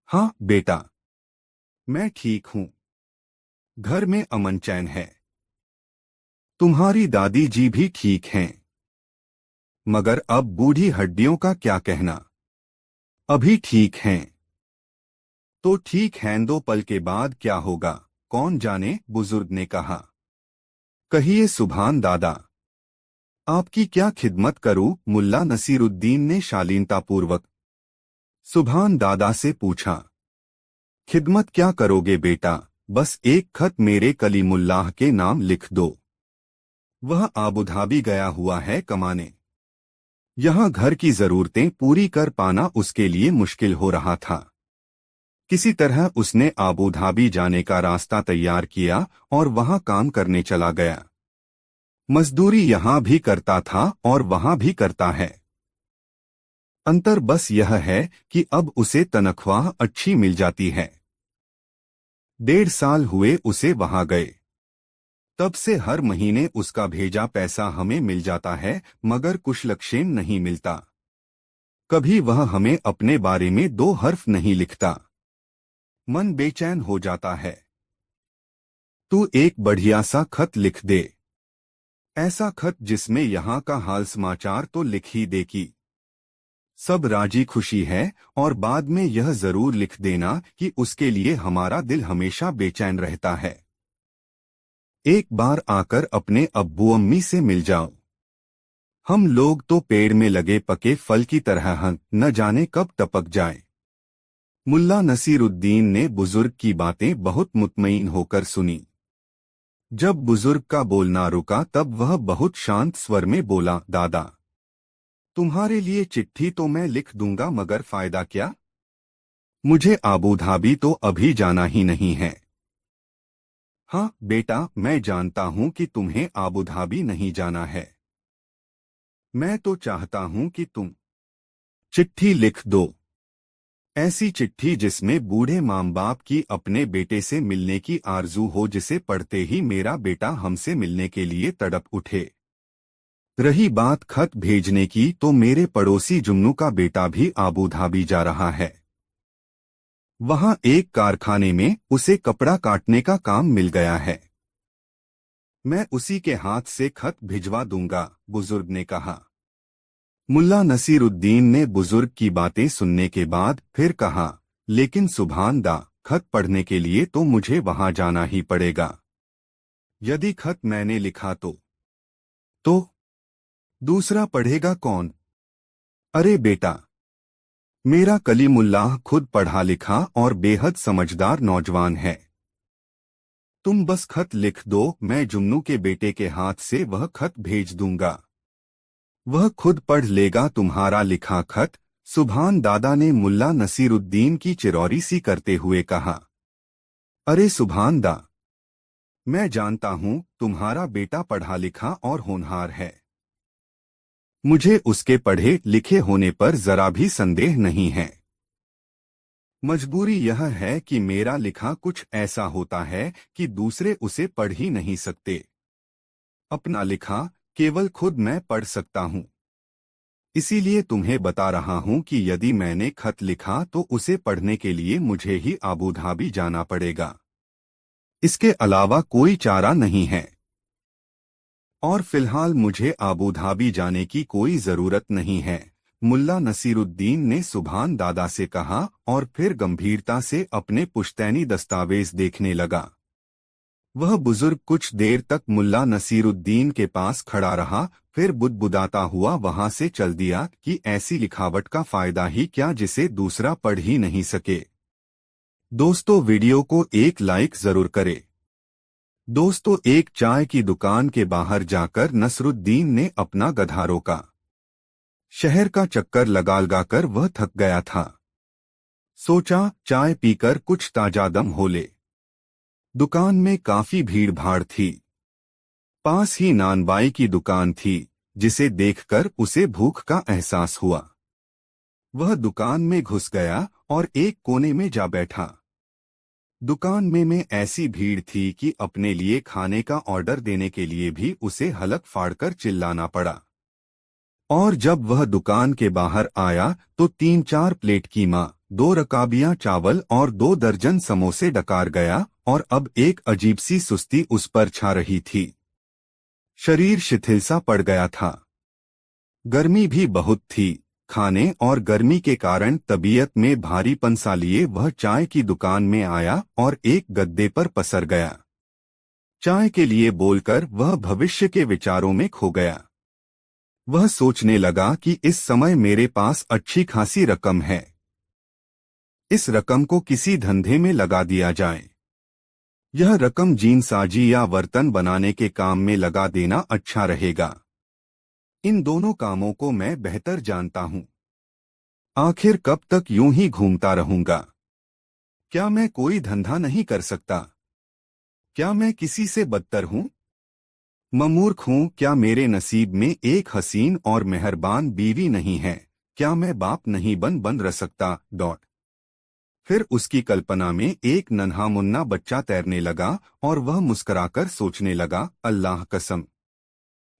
हाँ बेटा, मैं ठीक हूँ। घर में अमन चैन है। तुम्हारी दादी जी भी ठीक हैं। मगर अब बूढ़ी हड्डियों का क्या कहना? अभी ठीक हैं। तो ठीक हैं, 2 पल के बाद क्या होगा कौन जाने, बुजुर्ग ने कहा। कहिए सुभान दादा, आपकी क्या खिदमत करूं? मुल्ला नसीरुद्दीन ने शालीनतापूर्वक सुभान दादा से पूछा। खिदमत क्या करोगे बेटा, बस एक खत मेरे कलीमुल्लाह के नाम लिख दो। वह आबुधाबी गया हुआ है कमाने। यहाँ घर की जरूरतें पूरी कर पाना उसके लिए मुश्किल हो रहा था। किसी तरह उसने आबुधाबी जाने का रास्ता तैयार किया और वहां काम करने चला गया। मजदूरी यहाँ भी करता था और वहां भी करता है। अंतर बस यह है कि अब उसे तनख्वाह अच्छी मिल जाती है। 1.5 साल हुए उसे वहां गए। तब से हर महीने उसका भेजा पैसा हमें मिल जाता है, मगर कुशलक्षेम नहीं मिलता। कभी वह हमें अपने बारे में 2 हर्फ नहीं लिखता। मन बेचैन हो जाता है। तू एक बढ़िया सा खत लिख दे। ऐसा खत जिसमें यहाँ का हाल समाचार तो लिख ही दे कि सब राजी खुशी है, और बाद में यह जरूर लिख देना कि उसके लिए हमारा दिल हमेशा बेचैन रहता है। एक बार आकर अपने अब्बू अम्मी से मिल जाओ। हम लोग तो पेड़ में लगे पके फल की तरह हैं, न जाने कब टपक जाए। मुल्ला नसीरुद्दीन ने बुजुर्ग की बातें बहुत मुतमईन होकर सुनी। जब बुजुर्ग का बोलना रुका तब वह बहुत शांत स्वर में बोला, दादा, तुम्हारे लिए चिट्ठी तो मैं लिख दूंगा, मगर फायदा क्या? मुझे आबूधाबी तो अभी जाना ही नहीं है। हाँ बेटा, मैं जानता हूँ कि तुम्हें आबूधाबी नहीं जाना है। मैं तो चाहता हूँ कि तुम चिट्ठी लिख दो। ऐसी चिट्ठी जिसमें बूढ़े माँ बाप की अपने बेटे से मिलने की आरजू हो, जिसे पढ़ते ही मेरा बेटा हमसे मिलने के लिए तड़प उठे। रही बात खत भेजने की, तो मेरे पड़ोसी जुम्नू का बेटा भी आबूधाबी जा रहा है। वहां एक कारखाने में उसे कपड़ा काटने का काम मिल गया है। मैं उसी के हाथ से खत भिजवा दूंगा, बुजुर्ग ने कहा। मुल्ला नसीरुद्दीन ने बुजुर्ग की बातें सुनने के बाद फिर कहा, लेकिन सुभान दा, खत पढ़ने के लिए तो मुझे वहां जाना ही पड़ेगा। यदि खत मैंने लिखा तो दूसरा पढ़ेगा कौन? अरे बेटा, मेरा कलीमुल्लाह खुद पढ़ा लिखा और बेहद समझदार नौजवान है। तुम बस खत लिख दो, मैं जुम्नू के बेटे के हाथ से वह खत भेज दूंगा। वह खुद पढ़ लेगा तुम्हारा लिखा खत। सुभान दादा ने मुल्ला नसीरुद्दीन की चिरौरी सी करते हुए कहा। अरे सुभान दा, मैं जानता हूँ तुम्हारा बेटा पढ़ा लिखा और होनहार है। मुझे उसके पढ़े लिखे होने पर जरा भी संदेह नहीं है। मजबूरी यह है कि मेरा लिखा कुछ ऐसा होता है कि दूसरे उसे पढ़ ही नहीं सकते। अपना लिखा केवल खुद मैं पढ़ सकता हूँ। इसीलिए तुम्हें बता रहा हूं कि यदि मैंने खत लिखा तो उसे पढ़ने के लिए मुझे ही अबू धाबी जाना पड़ेगा। इसके अलावा कोई चारा नहीं है। और फिलहाल मुझे अबू धाबी जाने की कोई जरूरत नहीं है। मुल्ला नसीरुद्दीन ने सुभान दादा से कहा और फिर गंभीरता से अपने पुश्तैनी दस्तावेज देखने लगा। वह बुजुर्ग कुछ देर तक मुल्ला नसीरुद्दीन के पास खड़ा रहा, फिर बुदबुदाता हुआ वहां से चल दिया कि ऐसी लिखावट का फायदा ही क्या जिसे दूसरा पढ़ ही नहीं सके। दोस्तों, वीडियो को एक लाइक जरूर करें। दोस्तों, एक चाय की दुकान के बाहर जाकर नसरुद्दीन ने अपना गधा रोका। शहर का चक्कर लगा वह थक गया था। सोचा चाय पीकर कुछ ताजा दम हो ले। दुकान में काफी भीड़ भाड़ थी। पास ही नानबाई की दुकान थी, जिसे देखकर उसे भूख का एहसास हुआ। वह दुकान में घुस गया और एक कोने में जा बैठा। दुकान में ऐसी भीड़ थी कि अपने लिए खाने का ऑर्डर देने के लिए भी उसे हलक फाड़कर चिल्लाना पड़ा। और जब वह दुकान के बाहर आया तो 3-4 प्लेट कीमा, 2 रकाबियां चावल और 2 दर्जन समोसे डकार गया और अब एक अजीब सी सुस्ती उस पर छा रही थी। शरीर शिथिल सा पड़ गया था। गर्मी भी बहुत थी। खाने और गर्मी के कारण तबीयत में भारीपन सा लिए वह चाय की दुकान में आया और एक गद्दे पर पसर गया। चाय के लिए बोलकर वह भविष्य के विचारों में खो गया। वह सोचने लगा कि इस समय मेरे पास अच्छी खासी रकम है। इस रकम को किसी धंधे में लगा दिया जाए। यह रकम जीनसाजी या बर्तन बनाने के काम में लगा देना अच्छा रहेगा। इन दोनों कामों को मैं बेहतर जानता हूं। आखिर कब तक यूं ही घूमता रहूंगा? क्या मैं कोई धंधा नहीं कर सकता? क्या मैं किसी से बदतर हूं? मूर्ख हूं? क्या मेरे नसीब में एक हसीन और मेहरबान बीवी नहीं है? क्या मैं बाप नहीं बन रह सकता? फिर उसकी कल्पना में एक नन्हा मुन्ना बच्चा तैरने लगा और वह मुस्कुराकर सोचने लगा, अल्लाह कसम,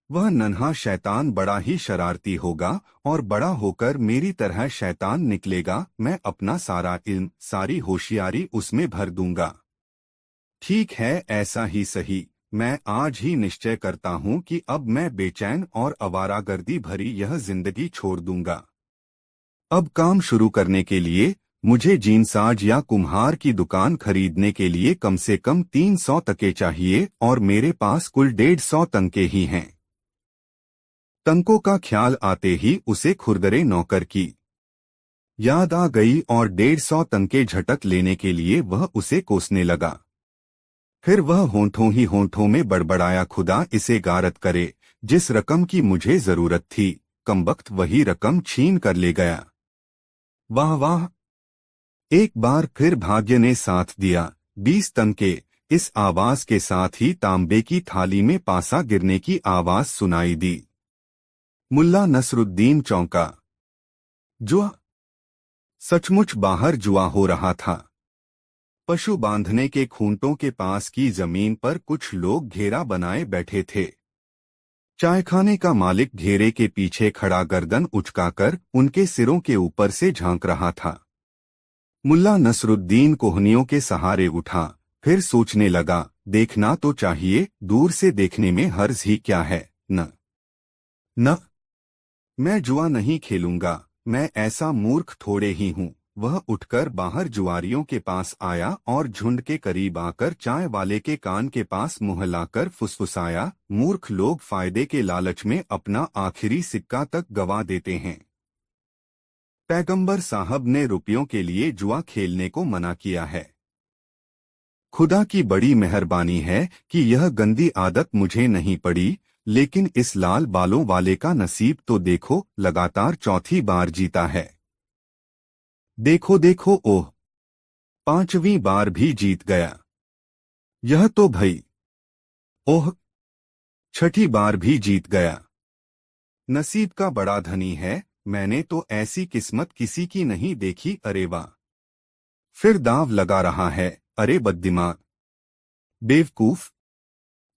वह नन्हा शैतान बड़ा ही शरारती होगा और बड़ा होकर मेरी तरह शैतान निकलेगा। मैं अपना सारा इल्म, सारी होशियारी उसमें भर दूंगा। ठीक है, ऐसा ही सही। मैं आज ही निश्चय करता हूं कि अब मैं बेचैन और आवारागर्दी भरी यह जिंदगी छोड़ दूंगा। अब काम शुरू करने के लिए मुझे जीनसाज या कुम्हार की दुकान खरीदने के लिए कम से कम 300 तके चाहिए और मेरे पास कुल 150 तंके ही हैं। तंकों का ख्याल आते ही उसे खुरदरे नौकर की याद आ गई और 150 तंके झटक लेने के लिए वह उसे कोसने लगा। फिर वह होंठों ही होंठों में बड़बड़ाया, खुदा इसे गारत करे, जिस रकम की मुझे जरूरत थी कमबख्त वही रकम छीन कर ले गया। वाह वाह! एक बार फिर भाग्य ने साथ दिया। 20 तंके। इस आवाज के साथ ही तांबे की थाली में पासा गिरने की आवाज सुनाई दी। मुल्ला नसरुद्दीन चौंका। जुआ! सचमुच बाहर जुआ हो रहा था। पशु बांधने के खूंटों के पास की जमीन पर कुछ लोग घेरा बनाए बैठे थे। चायखाने का मालिक घेरे के पीछे खड़ा गर्दन उचकाकर उनके सिरों के ऊपर से झांक रहा था। मुल्ला नसरुद्दीन कोहनियों के सहारे उठा, फिर सोचने लगा, देखना तो चाहिए, दूर से देखने में हर्ज ही क्या है। न, मैं जुआ नहीं खेलूंगा। मैं ऐसा मूर्ख थोड़े ही हूँ। वह उठकर बाहर जुआरियों के पास आया और झुंड के करीब आकर चाय वाले के कान के पास मुंह लाकर फुसफुसाया, मूर्ख लोग फायदे के लालच में अपना आखिरी सिक्का तक गवा देते हैं। पैगंबर साहब ने रुपयों के लिए जुआ खेलने को मना किया है। खुदा की बड़ी मेहरबानी है कि यह गंदी आदत मुझे नहीं पड़ी, लेकिन इस लाल बालों वाले का नसीब तो देखो, लगातार चौथी बार जीता है। देखो देखो, ओह, 5वीं बार भी जीत गया। यह तो भई, ओह, 6ठी बार भी जीत गया। नसीब का बड़ा धनी है, मैंने तो ऐसी किस्मत किसी की नहीं देखी। अरे वाह! फिर दांव लगा रहा है। अरे बददिमाग, बेवकूफ!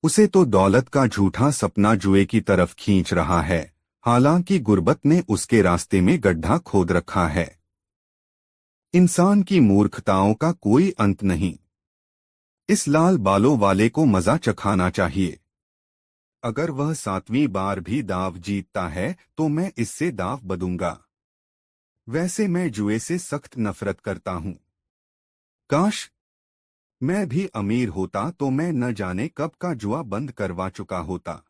उसे तो दौलत का झूठा सपना जुए की तरफ खींच रहा है। हालांकि गुर्बत ने उसके रास्ते में गड्ढा खोद रखा है। इंसान की मूर्खताओं का कोई अंत नहीं। इस लाल बालों वाले को मजा चखाना चाहिए। अगर वह 7वीं बार भी दाव जीतता है तो मैं इससे दाव बदूंगा। वैसे मैं जुए से सख्त नफरत करता हूँ। काश मैं भी अमीर होता तो मैं न जाने कब का जुआ बंद करवा चुका होता।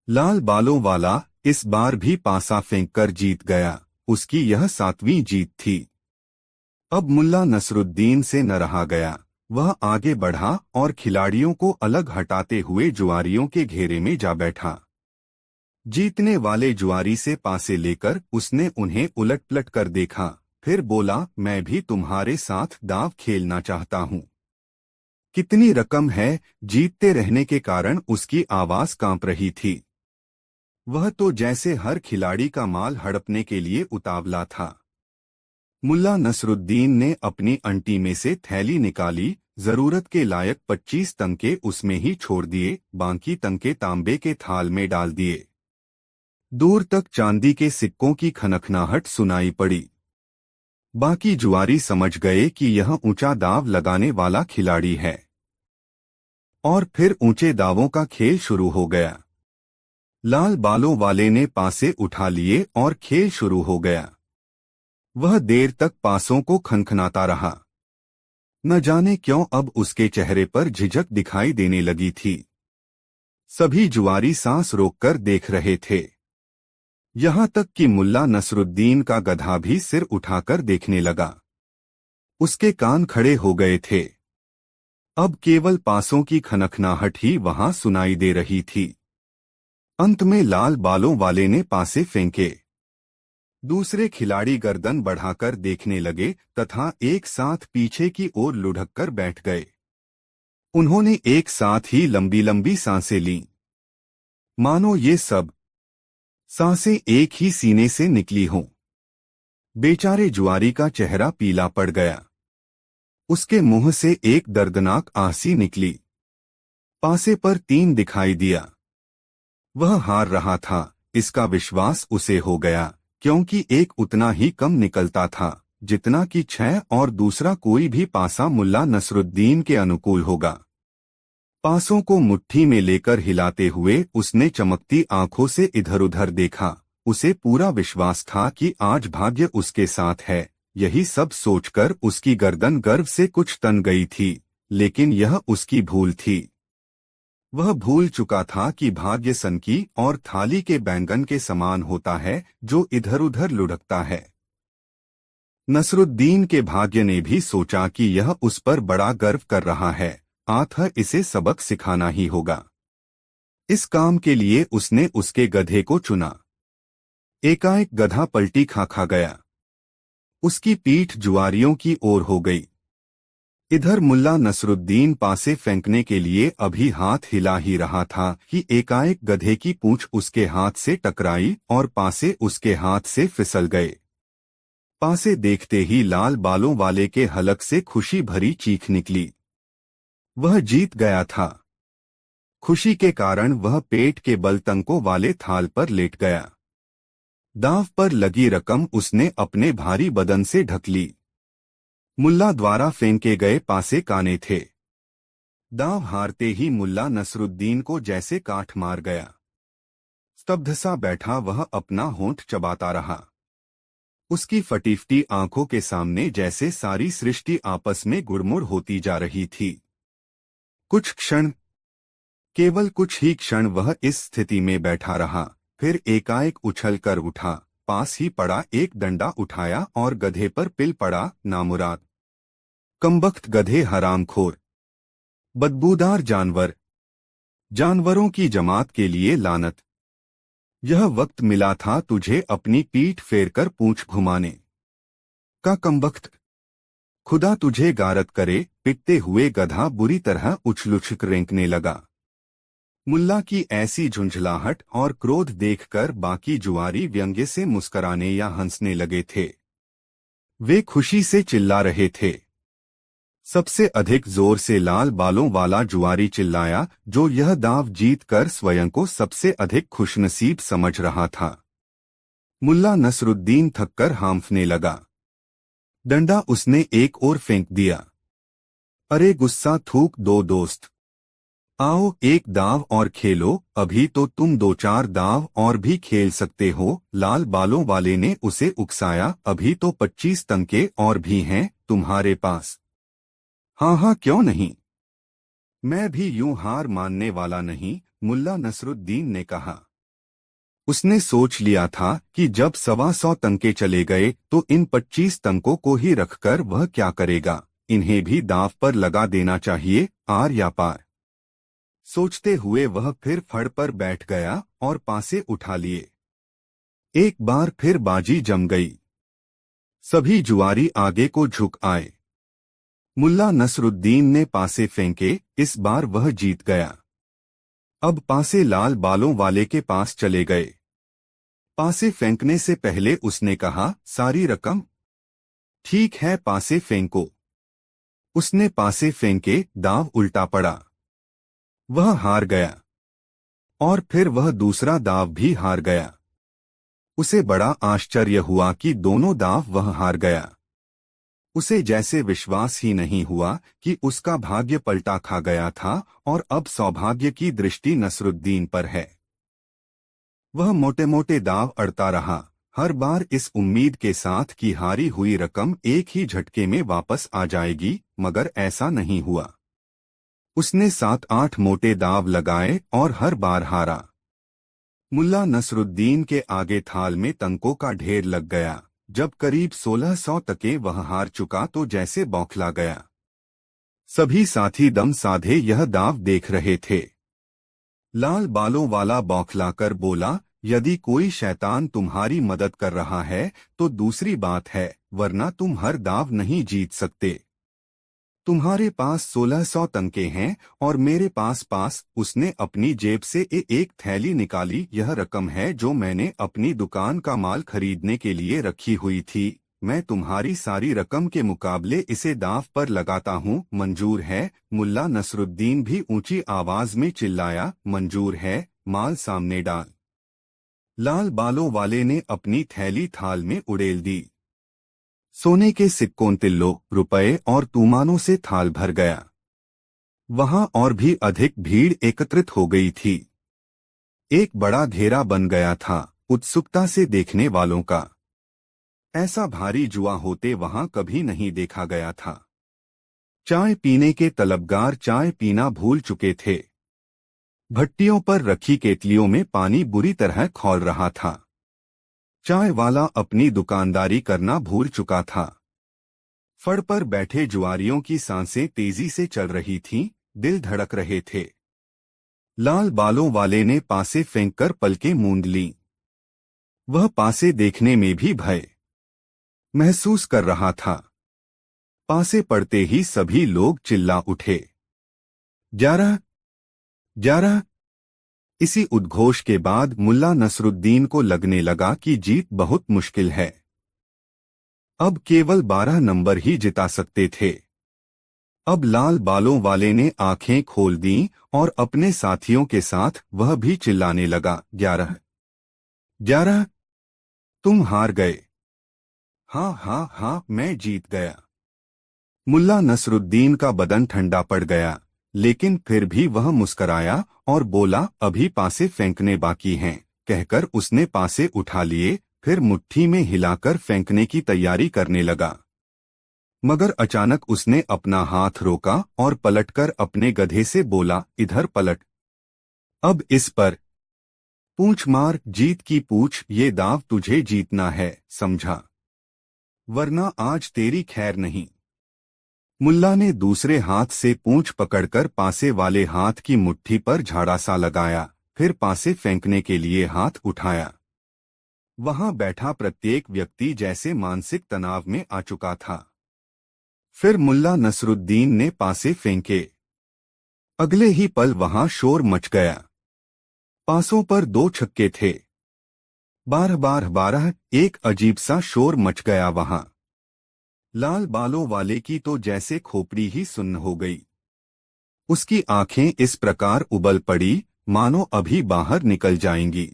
लाल बालों वाला इस बार भी पासा फेंककर जीत गया। उसकी यह 7वीं जीत थी। अब मुल्ला नसरुद्दीन से न रहा गया। वह आगे बढ़ा और खिलाड़ियों को अलग हटाते हुए जुआरियों के घेरे में जा बैठा। जीतने वाले जुआरी से पासे लेकर उसने उन्हें उलट-पलट कर देखा, फिर बोला, मैं भी तुम्हारे साथ दाव खेलना चाहता हूँ। कितनी रकम है? जीतते रहने के कारण उसकी आवाज कांप रही थी। वह तो जैसे हर खिलाड़ी का माल हड़पने के लिए उतावला था। मुल्ला नसरुद्दीन ने अपनी अंटी में से थैली निकाली, जरूरत के लायक 25 तंके उसमें ही छोड़ दिए, बाकी तंके तांबे के थाल में डाल दिए। दूर तक चांदी के सिक्कों की खनखनाहट सुनाई पड़ी। बाकी जुआरी समझ गए कि यह ऊंचा दाव लगाने वाला खिलाड़ी है। और फिर ऊंचे दावों का खेल शुरू हो गया। लाल बालों वाले ने पासे उठा लिए और खेल शुरू हो गया। वह देर तक पासों को खनखनाता रहा। न जाने क्यों अब उसके चेहरे पर झिझक दिखाई देने लगी थी। सभी जुआरी सांस रोककर देख रहे थे। यहां तक कि मुल्ला नसरुद्दीन का गधा भी सिर उठाकर देखने लगा। उसके कान खड़े हो गए थे। अब केवल पासों की खनखनाहट ही वहां सुनाई दे रही थी। अंत में लाल बालों वाले ने पासे फेंके। दूसरे खिलाड़ी गर्दन बढ़ाकर देखने लगे तथा एक साथ पीछे की ओर लुढ़ककर बैठ गए। उन्होंने एक साथ ही लंबी लंबी सांसें लीं, मानो ये सब सांसें एक ही सीने से निकली हों। बेचारे जुआरी का चेहरा पीला पड़ गया। उसके मुंह से एक दर्दनाक आंसी निकली। पासे पर 3 दिखाई दिया। वह हार रहा था, इसका विश्वास उसे हो गया, क्योंकि एक उतना ही कम निकलता था जितना कि 6 और दूसरा कोई भी पासा मुल्ला नसरुद्दीन के अनुकूल होगा। पासों को मुट्ठी में लेकर हिलाते हुए उसने चमकती आंखों से इधर-उधर देखा। उसे पूरा विश्वास था कि आज भाग्य उसके साथ है। यही सब सोचकर उसकी गर्दन गर्व से कुछ तन गई थी, लेकिन यह उसकी भूल थी। वह भूल चुका था कि भाग्य सनकी और थाली के बैंगन के समान होता है जो इधर उधर लुढ़कता है। नसरुद्दीन के भाग्य ने भी सोचा कि यह उस पर बड़ा गर्व कर रहा है, अतः इसे सबक सिखाना ही होगा। इस काम के लिए उसने उसके गधे को चुना। एकाएक गधा पलटी खा गया। उसकी पीठ जुआरियों की ओर हो गई। इधर मुल्ला नसरुद्दीन पासे फेंकने के लिए अभी हाथ हिला ही रहा था कि एकाएक गधे की पूंछ उसके हाथ से टकराई और पासे उसके हाथ से फिसल गए। पासे देखते ही लाल बालों वाले के हलक से खुशी भरी चीख निकली। वह जीत गया था। खुशी के कारण वह पेट के बल तंकों वाले थाल पर लेट गया। दांव पर लगी रकम उसने अपने भारी बदन से ढक ली। मुल्ला द्वारा फेंके गए पासे काने थे। दांव हारते ही मुल्ला नसरुद्दीन को जैसे काठ मार गया। स्तब्ध सा बैठा वह अपना होंठ चबाता रहा। उसकी फटीफटी आंखों के सामने जैसे सारी सृष्टि आपस में गुड़मुड़ होती जा रही थी। कुछ क्षण, केवल कुछ ही क्षण वह इस स्थिति में बैठा रहा, फिर एकाएक उछल कर उठा, पास ही पड़ा एक डंडा उठाया और गधे पर पिल पड़ा। नामुराद, कमबख्त गधे, हरामखोर, बदबूदार जानवर, जानवरों की जमात के लिए लानत। यह वक्त मिला था तुझे अपनी पीठ फेरकर पूंछ घुमाने का, कमबख्त। खुदा तुझे गारत करे। पिटते हुए गधा बुरी तरह उछल-उछल रेंकने लगा। मुल्ला की ऐसी झुंझलाहट और क्रोध देखकर बाकी जुआरी व्यंग्य से मुस्कराने या हंसने लगे थे। वे खुशी से चिल्ला रहे थे। सबसे अधिक जोर से लाल बालों वाला जुआरी चिल्लाया, जो यह दाव जीत कर स्वयं को सबसे अधिक खुशनसीब समझ रहा था। मुल्ला नसरुद्दीन थककर हांफने लगा। डंडा उसने एक ओर फेंक दिया। अरे गुस्सा थूक दो दोस्त। आओ एक दाव और खेलो, अभी तो तुम दो चार दाव और भी खेल सकते हो। लाल बालों वाले ने उसे उकसाया, अभी तो 25 तंके और भी हैं तुम्हारे पास। हाँ हाँ क्यों नहीं, मैं भी यूं हार मानने वाला नहीं, मुल्ला नसरुद्दीन ने कहा। उसने सोच लिया था कि जब 125 तंके चले गए तो इन 25 तंकों को ही रखकर वह क्या करेगा, इन्हें भी दांव पर लगा देना चाहिए, आर या पार। सोचते हुए वह फिर फड़ पर बैठ गया और पासे उठा लिए। एक बार फिर बाजी जम गई। सभी जुआरी आगे को झुक आए। मुल्ला नसरुद्दीन ने पासे फेंके, इस बार वह जीत गया। अब पासे लाल बालों वाले के पास चले गए। पासे फेंकने से पहले उसने कहा, सारी रकम? ठीक है पासे फेंको। उसने पासे फेंके, दाव उल्टा पड़ा। वह हार गया। और फिर वह दूसरा दाव भी हार गया। उसे बड़ा आश्चर्य हुआ कि दोनों दाव वह हार गया। उसे जैसे विश्वास ही नहीं हुआ कि उसका भाग्य पलटा खा गया था और अब सौभाग्य की दृष्टि नसरुद्दीन पर है। वह मोटे मोटे दाव अड़ता रहा, हर बार इस उम्मीद के साथ कि हारी हुई रकम एक ही झटके में वापस आ जाएगी, मगर ऐसा नहीं हुआ। उसने 7-8 मोटे दाव लगाए और हर बार हारा। मुल्ला नसरुद्दीन के आगे थाल में तंकों का ढेर लग गया। जब करीब 1600 तके वह हार चुका तो जैसे बौखला गया। सभी साथी दम साधे यह दाव देख रहे थे। लाल बालों वाला बौखलाकर बोला, यदि कोई शैतान तुम्हारी मदद कर रहा है तो दूसरी बात है, वरना तुम हर दाव नहीं जीत सकते। तुम्हारे पास 1600 तंके हैं और मेरे पास उसने अपनी जेब से एक थैली निकाली, यह रकम है जो मैंने अपनी दुकान का माल खरीदने के लिए रखी हुई थी। मैं तुम्हारी सारी रकम के मुकाबले इसे दांव पर लगाता हूँ, मंजूर है? मुल्ला नसरुद्दीन भी ऊंची आवाज में चिल्लाया, मंजूर है, माल सामने डाल। लाल बालों वाले ने अपनी थैली थाल में उड़ेल दी। सोने के सिक्कों, तिल्लों, रुपए और तूमानों से थाल भर गया। वहां और भी अधिक भीड़ एकत्रित हो गई थी। एक बड़ा घेरा बन गया था उत्सुकता से देखने वालों का। ऐसा भारी जुआ होते वहां कभी नहीं देखा गया था। चाय पीने के तलबगार चाय पीना भूल चुके थे। भट्टियों पर रखी केतलियों में पानी बुरी तरह खौल रहा था। चाय वाला अपनी दुकानदारी करना भूल चुका था। फड़ पर बैठे जुआरियों की सांसें तेजी से चल रही थीं, दिल धड़क रहे थे। लाल बालों वाले ने पासे फेंककर पलकें मूंद लीं। वह पासे देखने में भी भय महसूस कर रहा था। पासे पड़ते ही सभी लोग चिल्ला उठे, 11, 11। इसी उद्घोष के बाद मुल्ला नसरुद्दीन को लगने लगा कि जीत बहुत मुश्किल है। अब केवल 12 नंबर ही जिता सकते थे। अब लाल बालों वाले ने आंखें खोल दीं और अपने साथियों के साथ वह भी चिल्लाने लगा, 11, 11। तुम हार गए। हाँ हाँ हाँ, मैं जीत गया। मुल्ला नसरुद्दीन का बदन ठंडा पड़ गया, लेकिन फिर भी वह मुस्कराया और बोला, अभी पासे फेंकने बाकी हैं। कहकर उसने पासे उठा लिए, फिर मुट्ठी में हिलाकर फेंकने की तैयारी करने लगा। मगर अचानक उसने अपना हाथ रोका और पलटकर अपने गधे से बोला, इधर पलट। अब इस पर पूंछ मार, जीत की पूछ, ये दाव तुझे जीतना है, समझा? वरना आज तेरी खैर नहीं। मुल्ला ने दूसरे हाथ से पूंछ पकड़कर पासे वाले हाथ की मुट्ठी पर झाड़ा सा लगाया, फिर पासे फेंकने के लिए हाथ उठाया। वहां बैठा प्रत्येक व्यक्ति जैसे मानसिक तनाव में आ चुका था। फिर मुल्ला नसरुद्दीन ने पासे फेंके। अगले ही पल वहां शोर मच गया। पासों पर 2 छक्के थे। 12, 12, 12, एक अजीब सा शोर मच गया वहां। लाल बालों वाले की तो जैसे खोपड़ी ही सुन्न हो गई। उसकी आंखें इस प्रकार उबल पड़ी मानो अभी बाहर निकल जाएंगी।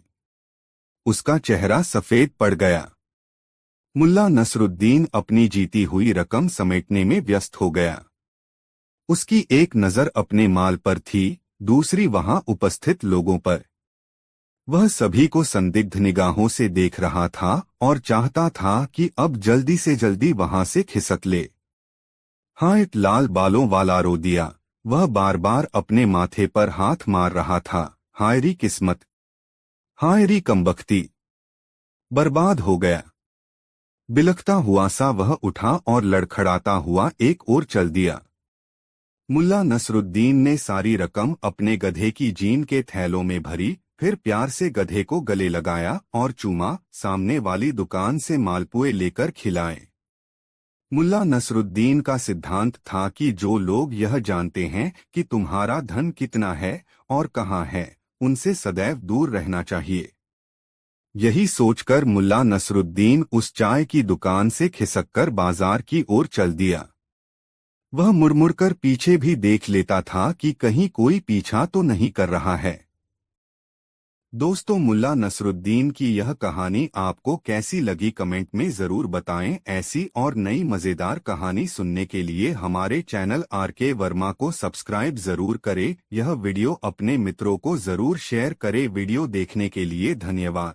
उसका चेहरा सफेद पड़ गया। मुल्ला नसरुद्दीन अपनी जीती हुई रकम समेटने में व्यस्त हो गया। उसकी एक नजर अपने माल पर थी, दूसरी वहां उपस्थित लोगों पर। वह सभी को संदिग्ध निगाहों से देख रहा था और चाहता था कि अब जल्दी से जल्दी वहां से खिसक ले। हाँ, एक लाल बालों वाला रो दिया। वह बार बार अपने माथे पर हाथ मार रहा था। हायरी किस्मत, हायरी कमबख्ती, बर्बाद हो गया। बिलखता हुआ सा वह उठा और लड़खड़ाता हुआ एक ओर चल दिया। मुल्ला नसरुद्दीन ने सारी रकम अपने गधे की जीन के थैलों में भरी, फिर प्यार से गधे को गले लगाया और चूमा। सामने वाली दुकान से मालपुए लेकर खिलाए। मुल्ला नसरुद्दीन का सिद्धांत था कि जो लोग यह जानते हैं कि तुम्हारा धन कितना है और कहाँ है, उनसे सदैव दूर रहना चाहिए। यही सोचकर मुल्ला नसरुद्दीन उस चाय की दुकान से खिसककर बाजार की ओर चल दिया। वह मुड़मुड़कर पीछे भी देख लेता था कि कहीं कोई पीछा तो नहीं कर रहा है। दोस्तों, मुल्ला नसरुद्दीन की यह कहानी आपको कैसी लगी कमेंट में जरूर बताएं। ऐसी और नई मजेदार कहानी सुनने के लिए हमारे चैनल आरके वर्मा को सब्सक्राइब जरूर करें। यह वीडियो अपने मित्रों को जरूर शेयर करें। वीडियो देखने के लिए धन्यवाद।